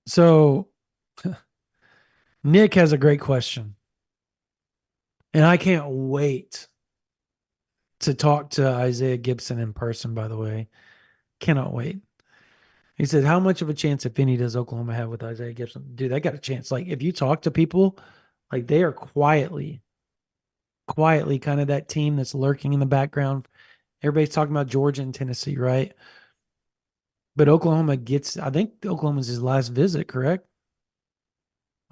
So Nick has a great question. And I can't wait to talk to Isaiah Gibson in person, by the way. Cannot wait. He said, how much of a chance, if any, does Oklahoma have with Isaiah Gibson? Dude, they got a chance. Like, if you talk to people, like they are quietly kind of that team that's lurking in the background. Everybody's talking about Georgia and Tennessee, right? But Oklahoma gets, I think Oklahoma's his last visit, correct?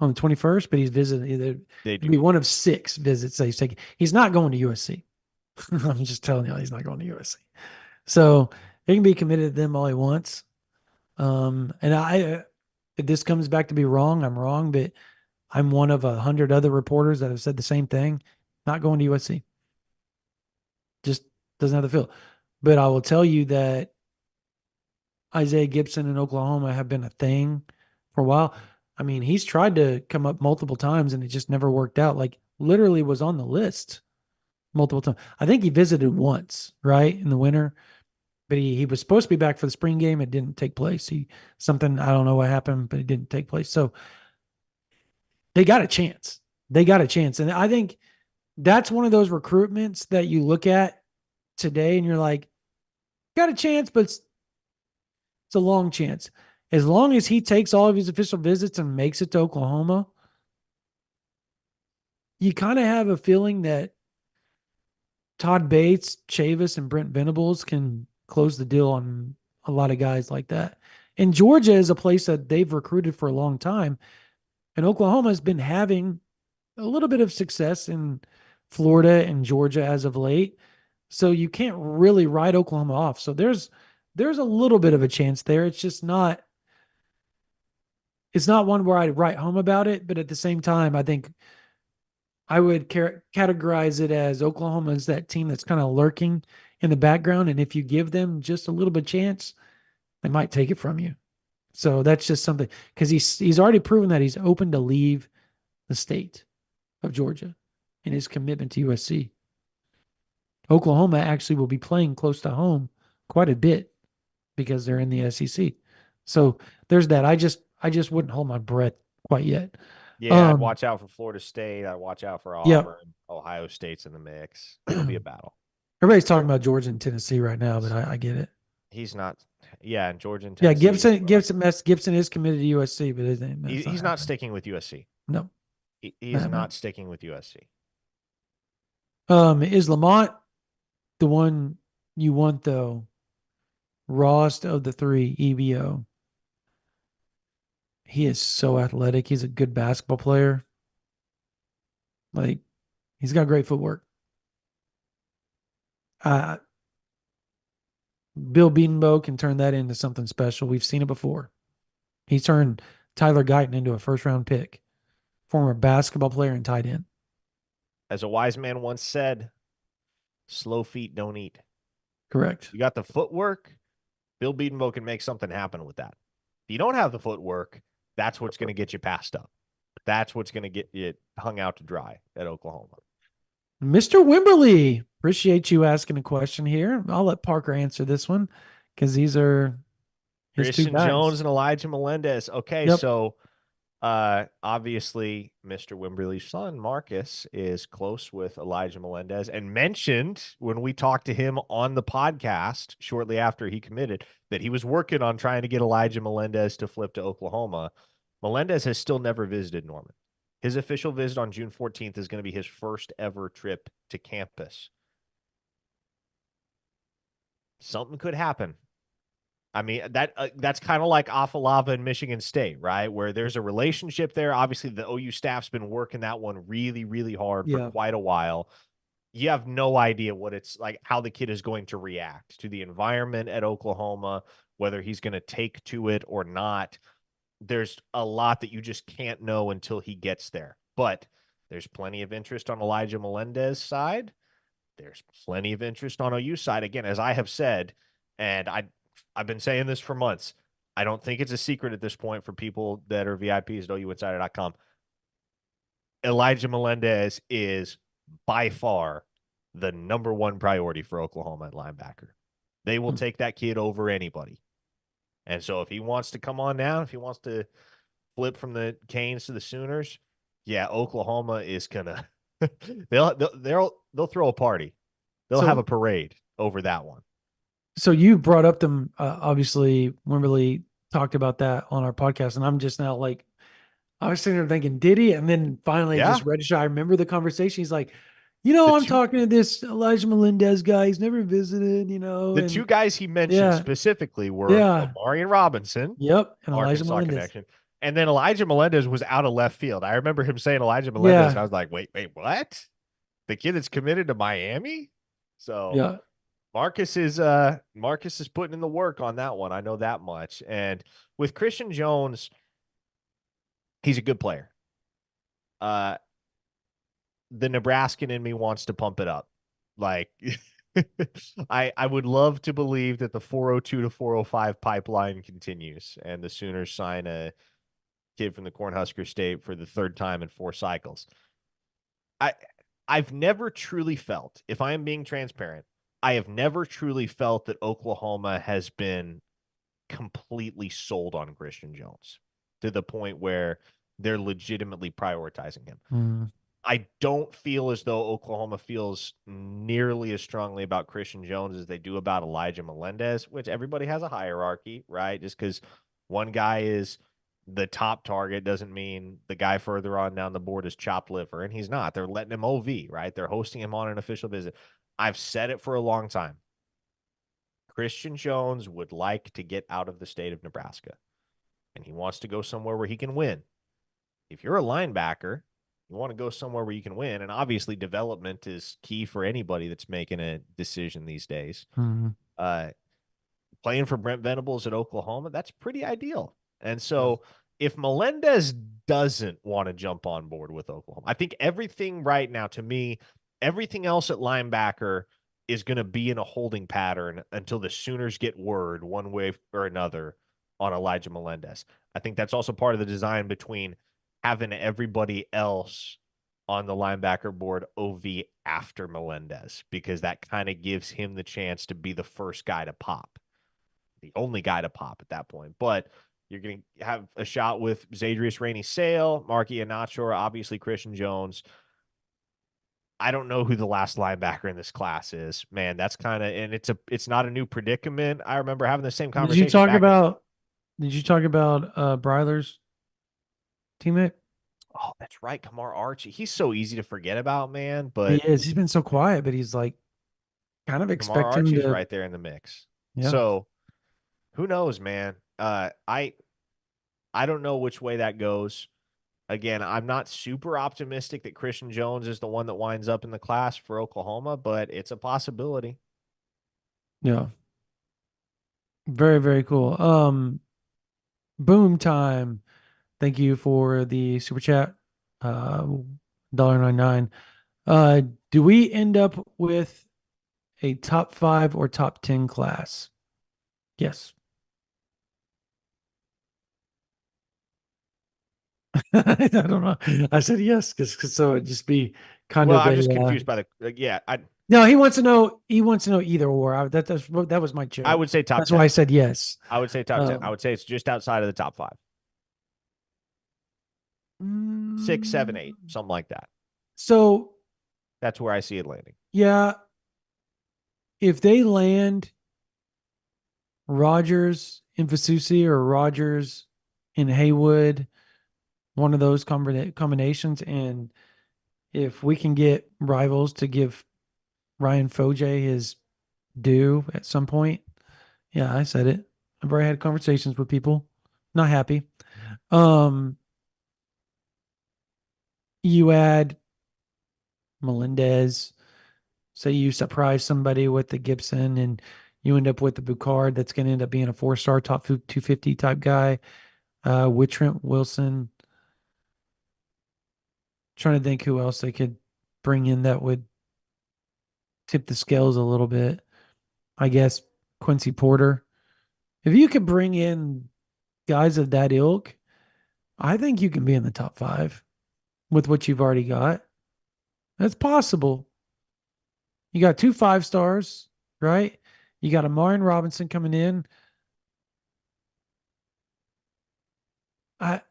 On the 21st, but he's visited either, They it'll do. be one of 6 visits that he's taking. He's not going to USC. I'm just telling you, he's not going to USC. So he can be committed to them all he wants. And if this comes back to be wrong, I'm wrong, but I'm one of 100 other reporters that have said the same thing. Not going to USC. Just doesn't have the feel. But I will tell you that Isaiah Gibson in Oklahoma have been a thing for a while. I mean, he's tried to come up multiple times and it just never worked out. Like literally was on the list multiple times. I think he visited once, right, in the winter, but he was supposed to be back for the spring game. It didn't take place. Something, I don't know what happened, but it didn't take place. So they got a chance. They got a chance. And I think that's one of those recruitments that you look at today and you're like, got a chance, but it's a long chance. As long as he takes all of his official visits and makes it to Oklahoma, you kind of have a feeling that Todd Bates, Chavis, and Brent Venables can close the deal on a lot of guys like that. And Georgia is a place that they've recruited for a long time. And Oklahoma has been having a little bit of success in Florida and Georgia as of late. So you can't really write Oklahoma off. So there's a little bit of a chance there. It's not one where I write home about it, but at the same time, I think I would categorize it as Oklahoma is that team that's kind of lurking in the background. And if you give them just a little bit of chance, they might take it from you. So that's just something because he's already proven that he's open to leave the state of Georgia in his commitment to USC. Oklahoma actually will be playing close to home quite a bit because they're in the SEC. So there's that. I just wouldn't hold my breath quite yet. Yeah, I'd watch out for Florida State. I'd watch out for Yeah. Auburn. Ohio State's in the mix. It'll be a battle. Everybody's talking about Georgia and Tennessee right now, but I get it. He's not. Yeah, and Georgia and Yeah, Tennessee. Gibson is committed to USC, but He's not sticking with USC. No, He is not sticking with USC. Is Lamont the one you want though? Rawest of the three, EVO. He is so athletic. He's a good basketball player. Like he's got great footwork. Uh, Bill Bedenbow can turn that into something special. We've seen it before. He turned Tyler Guyton into a first round pick, former basketball player and tight end. As a wise man once said, slow feet don't eat. Correct. You got the footwork. Bill Bedenbow can make something happen with that. If you don't have the footwork, that's what's going to get you passed up. That's what's going to get you hung out to dry at Oklahoma. Mr. Wimberly, appreciate you asking a question here. I'll let Parker answer this one because these are his two Christian guys. Jones and Elijah Melendez. Okay, Yep. so obviously, Mr. Wimberly's son, Marcus, is close with Elijah Melendez and mentioned when we talked to him on the podcast shortly after he committed that he was working on trying to get Elijah Melendez to flip to Oklahoma. Melendez has still never visited Norman. His official visit on June 14th is going to be his first ever trip to campus. Something could happen. I mean, that's kind of like Afalava and Michigan State, right? Where there's a relationship there. Obviously, the OU staff's been working that one really, really hard for Yeah. quite a while. You have no idea what it's like, how the kid is going to react to the environment at Oklahoma, whether he's going to take to it or not. There's a lot that you just can't know until he gets there. But there's plenty of interest on Elijah Melendez's side. There's plenty of interest on OU side. Again, as I have said, and I've been saying this for months. I don't think it's a secret at this point for people that are VIPs at OUinsider.com. Elijah Melendez is by far the number one priority for Oklahoma at linebacker. They will take that kid over anybody. And so if he wants to come on down, if he wants to flip from the Canes to the Sooners, yeah, Oklahoma is gonna they'll throw a party. They'll have So a parade over that one. so you brought up them obviously Wimberly talked about that on our podcast, and I'm just now like I was sitting there thinking, did he? And then finally Yeah. just registered. I remember the conversation. He's like, The I'm two talking to this Elijah Melendez guy. He's never visited, the and two guys he mentioned yeah, specifically were yeah, Omarion Robinson, yep, and Elijah Arkansas Melendez. connection, and then Elijah Melendez was out of left field. I remember him saying Elijah Melendez, and Yeah, I was like, wait, what? The kid that's committed to Miami? So yeah. Marcus is putting in the work on that one. I know that much. And with Christian Jones, he's a good player. The Nebraskan in me wants to pump it up. Like I would love to believe that the 402 to 405 pipeline continues and the Sooners sign a kid from the Cornhusker State for the third time in 4 cycles. I I've never truly felt, if I am being transparent, I have never truly felt that Oklahoma has been completely sold on Christian Jones to the point where they're legitimately prioritizing him. Mm. I don't feel as though Oklahoma feels nearly as strongly about Christian Jones as they do about Elijah Melendez, which everybody has a hierarchy, right? Just because one guy is the top target doesn't mean the guy further on down the board is chopped liver, and he's not. They're letting him OV, right? They're hosting him on an official visit. I've said it for a long time. Christian Jones would like to get out of the state of Nebraska, and he wants to go somewhere where he can win. If you're a linebacker, you want to go somewhere where you can win. And obviously, development is key for anybody that's making a decision these days. Mm. Uh, Playing for Brent Venables at Oklahoma, that's pretty ideal. And so, if Melendez doesn't want to jump on board with Oklahoma, I think everything right now, to me, everything else at linebacker is going to be in a holding pattern until the Sooners get word one way or another on Elijah Melendez. I think that's also part of the design between having everybody else on the linebacker board OV after Melendez, because that kind of gives him the chance to be the first guy to pop, the only guy to pop at that point. But you're going to have a shot with Zadrius Rainey-Sale, Marky Anachor, obviously Christian Jones. I don't know who the last linebacker in this class is. Man, that's kind of, and it's not a new predicament. I remember having the same Did you conversation talk back in about? Did you talk about Bryler's teammate? Oh, that's right, Kamar Archie. He's so easy to forget about, man. He But is. He's been so quiet, but he's like kind of Kamar expect him Archie's to. right there in the mix. Yeah. So who knows, man? I don't know which way that goes. Again, I'm not super optimistic that Christian Jones is the one that winds up in the class for Oklahoma, but it's a possibility. Yeah. Very, very cool. Boom time. Thank you for the super chat. $1.99. Uh, do we end up with a top 5 or top 10 class? Yes. I don't know. I said yes because so it'd just be kind Well, of I'm a just confused by the yeah. no. He wants to know either or. That was my I joke. would say top That's why I 10. said yes. I would say top 10. I Um, would say it's just outside of the top five, six, seven, mm, eight, something like that. so That's where I see it landing. yeah, if they land Rogers in Fasusi or Rogers in Haywood, one of those combinations, and if we can get rivals to give Ryan Foje his due at some point, yeah, I said it. I've already had conversations with people, not happy. Um, you add Melendez, say you surprise somebody with the Gibson, and you end up with the Boucard that's going to end up being a 4-star top 250 type guy. With Trent Wilson, trying to think who else they could bring in that would tip the scales a little bit. I guess Quincy Porter. If you could bring in guys of that ilk, I think you can be in the top 5 with what you've already got. That's possible. You got 2 5-stars, right? You got Amarian Robinson coming in. I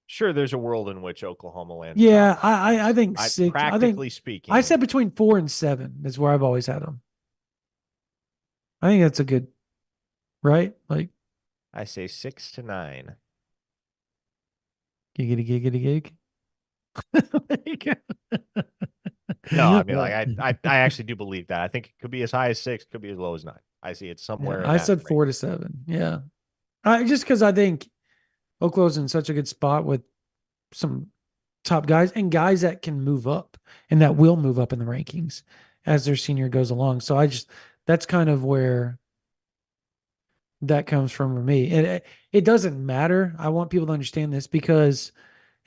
Sure, there's a world in which Oklahoma lands top yeah, five I class. think I 6. I think practically I speaking, said between 4 and 7 is where I've always had them. I think that's a good right. Like I say 6 to 9. giggity giggity gig. No, I mean like I actually do believe that. I think it could be as high as 6, could be as low as 9. I see it Yeah, somewhere in I that said range. 4 to 7. Yeah, I just because I think Oklahoma's in such a good spot with some top guys and guys that can move up and that will move up in the rankings as their senior goes along. So I just that's kind of where that comes from for me. And it doesn't matter. I want people to understand this because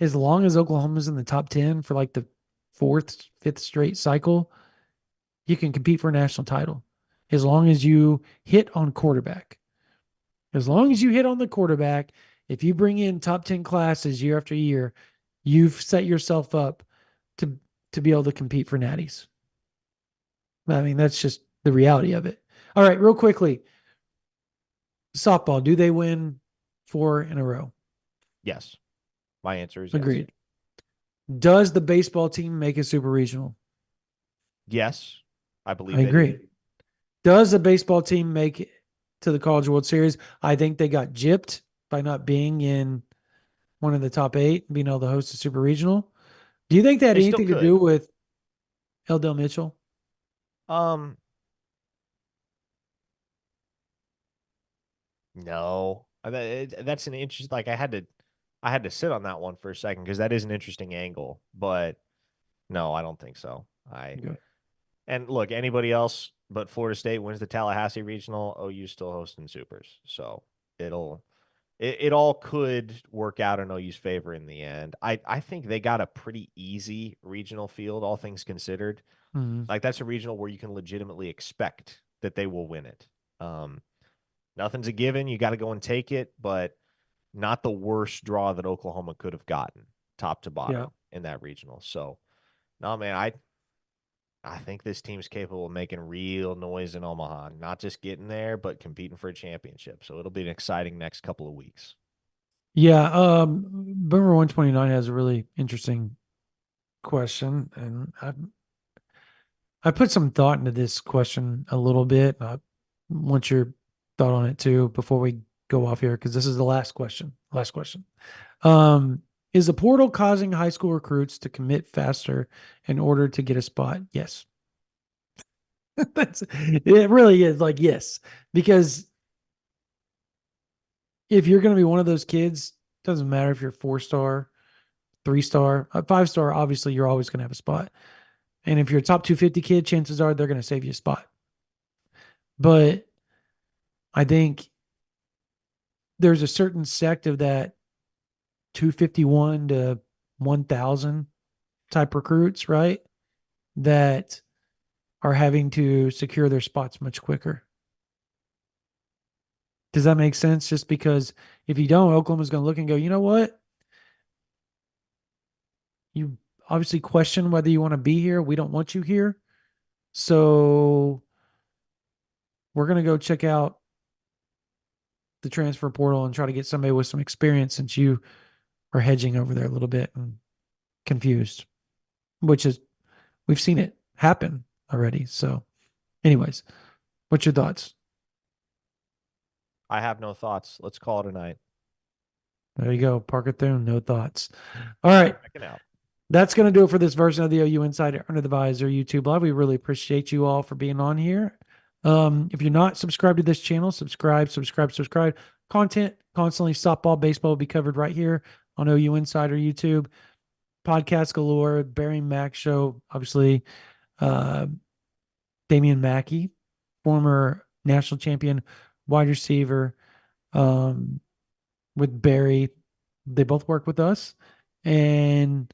as long as Oklahoma's in the top 10 for like the fourth, fifth straight cycle, you can compete for a national title. As long as you hit on quarterback. As long as you hit on the quarterback, if you bring in top 10 classes year after year, you've set yourself up to to be able to compete for natties. I mean, that's just the reality of it. All right, real quickly, softball, do they win 4 in a row? Yes. My answer is yes. Agreed. Does the baseball team make a super regional? Yes. I believe I they do. agree. Does the baseball team make it to the College World Series? I think they got gypped by not being in one of the top 8, being able to host a super regional. Do you think that had They still anything to do could. with Eldell Mitchell? Um no. That's an interest like I had to sit on that one for a second because that is an interesting angle, but no, I don't think so. I Okay. And look, anybody else but Florida State wins the Tallahassee Regional, OU still hosting Supers. So it'll it all could work out in OU's favor in the end. I think they got a pretty easy regional field, all things considered. Mm-hmm. Like that's a regional where you can legitimately expect that they will win it. Nothing's a given. You got to go and take it, but not the worst draw that Oklahoma could have gotten, top to Yeah. bottom in that regional. So no, man, I think this team's capable of making real noise in Omaha, not just getting there, but competing for a championship. So it'll be an exciting next couple of weeks. Yeah. Boomer 129 has a really interesting question, and I put some thought into this question a little bit. I want your thought on it too before we go off here because this is the last question. Last question. Um, Is the portal causing high school recruits to commit faster in order to get a spot? Yes. It really is like, yes. Because if you're going to be one of those kids, doesn't matter if you're 4-star, 3-star, 5-star, obviously you're always going to have a spot. And if you're a top 250 kid, chances are they're going to save you a spot. But I think there's a certain sect of that 251 to 1,000 type recruits, right? That are having to secure their spots much quicker. Does that make sense? Just because if you don't, Oklahoma's going to look and go, you know what? You obviously question whether you want to be here. We don't want you here. So we're going to go check out the transfer portal and try to get somebody with some experience since you are hedging over there a little bit and confused, which is, we've seen it happen already. So, anyways, what's your thoughts? I have no thoughts. Let's call it a night. There you go. Parker Thune, no thoughts. All right. Checking out. That's going to do it for this version of the OU Insider Under the Visor YouTube Live. We really appreciate you all for being on here. If you're not subscribed to this channel, subscribe. Content constantly, softball, baseball will be covered right here on OU Insider YouTube. Podcast galore, Barry Mack Show, obviously. Damian Mackey, former national champion wide receiver, with Barry. They both work with us. And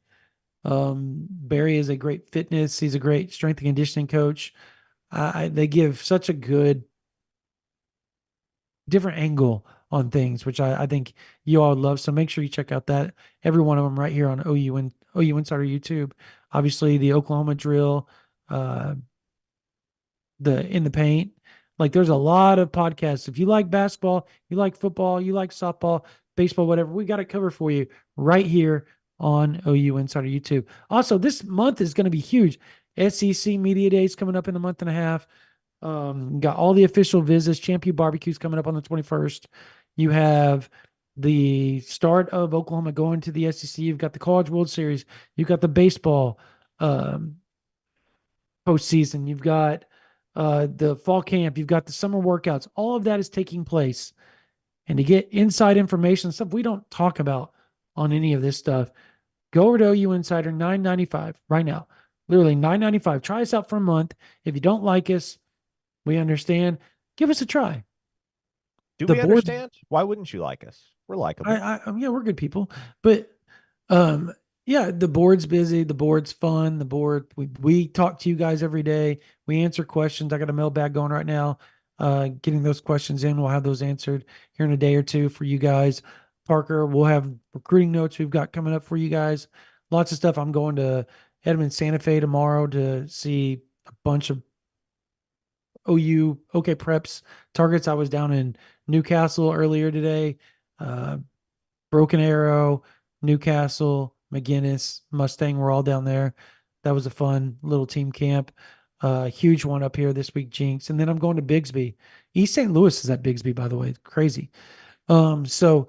Barry is a great fitness. He's a great strength and conditioning coach. They give such a good different angle on things, which I think you all love. So make sure you check out that every one of them right here on OU Insider YouTube. Obviously, the Oklahoma drill, uh, the in the paint. Like there's a lot of podcasts. If you like basketball, you like football, you like softball, baseball, whatever, we got it covered for you right here on OU Insider YouTube. Also, this month is going to be huge. SEC Media Days coming up in a month and a half. Got all the official visits. Champion Barbecue's coming up on the 21st. You have the start of Oklahoma going to the SEC. You've got the College World Series. You've got the baseball postseason. You've got the fall camp. You've got the summer workouts. All of that is taking place. And to get inside information, stuff we don't talk about on any of this stuff, go over to OU Insider, $9.95 right now. Literally $9.95. Try us out for a month. If you don't like us, we understand. Give us a try. Do The we board, understand? Why wouldn't you like us? We're likable. yeah, we're good people. But um, yeah, the board's busy. The board's fun. The board, we talk to you guys every day. We answer questions. I got a mailbag going right now. Getting those questions in. We'll have those answered here in a day or two for you guys. Parker, we'll have recruiting notes we've got coming up for you guys. Lots of stuff. I'm going to Edmond Santa Fe tomorrow to see a bunch of OU OK Preps targets. I was down in Newcastle earlier today. Broken Arrow, Newcastle, McGinnis, Mustang were all down there. That was a fun little team camp. Huge one up here this week, Jinx. And then I'm going to Bigsby. East St. Louis is at Bigsby, by the way. Crazy. So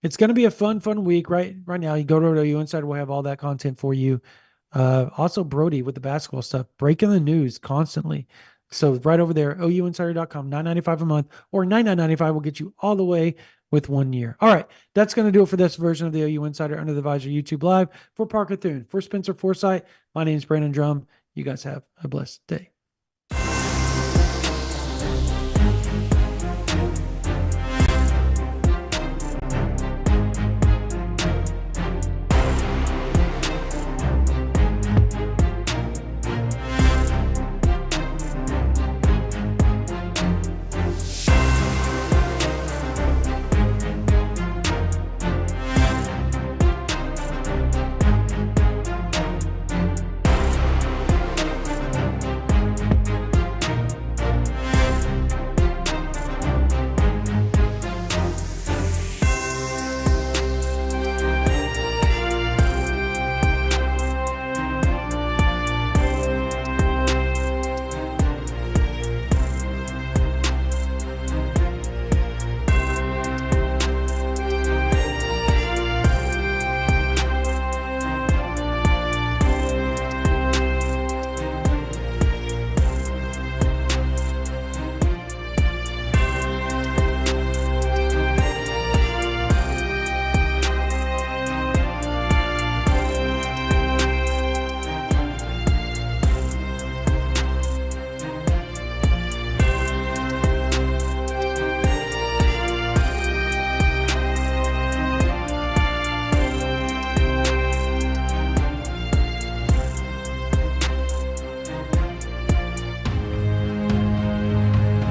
it's going to be a fun week. Right now, you go to OU Insider, we'll have all that content for you. Also Brody with the basketball stuff, breaking the news constantly. So right over there, ouinsider.com, $9.95 a month, or $99.95 will get you all the way with 1 year. All right, that's going to do it for this version of the OU Insider Under the Visor YouTube Live. For Parker Thune, for Spencer Forsythe, my name is Brandon Drum. You guys have a blessed day.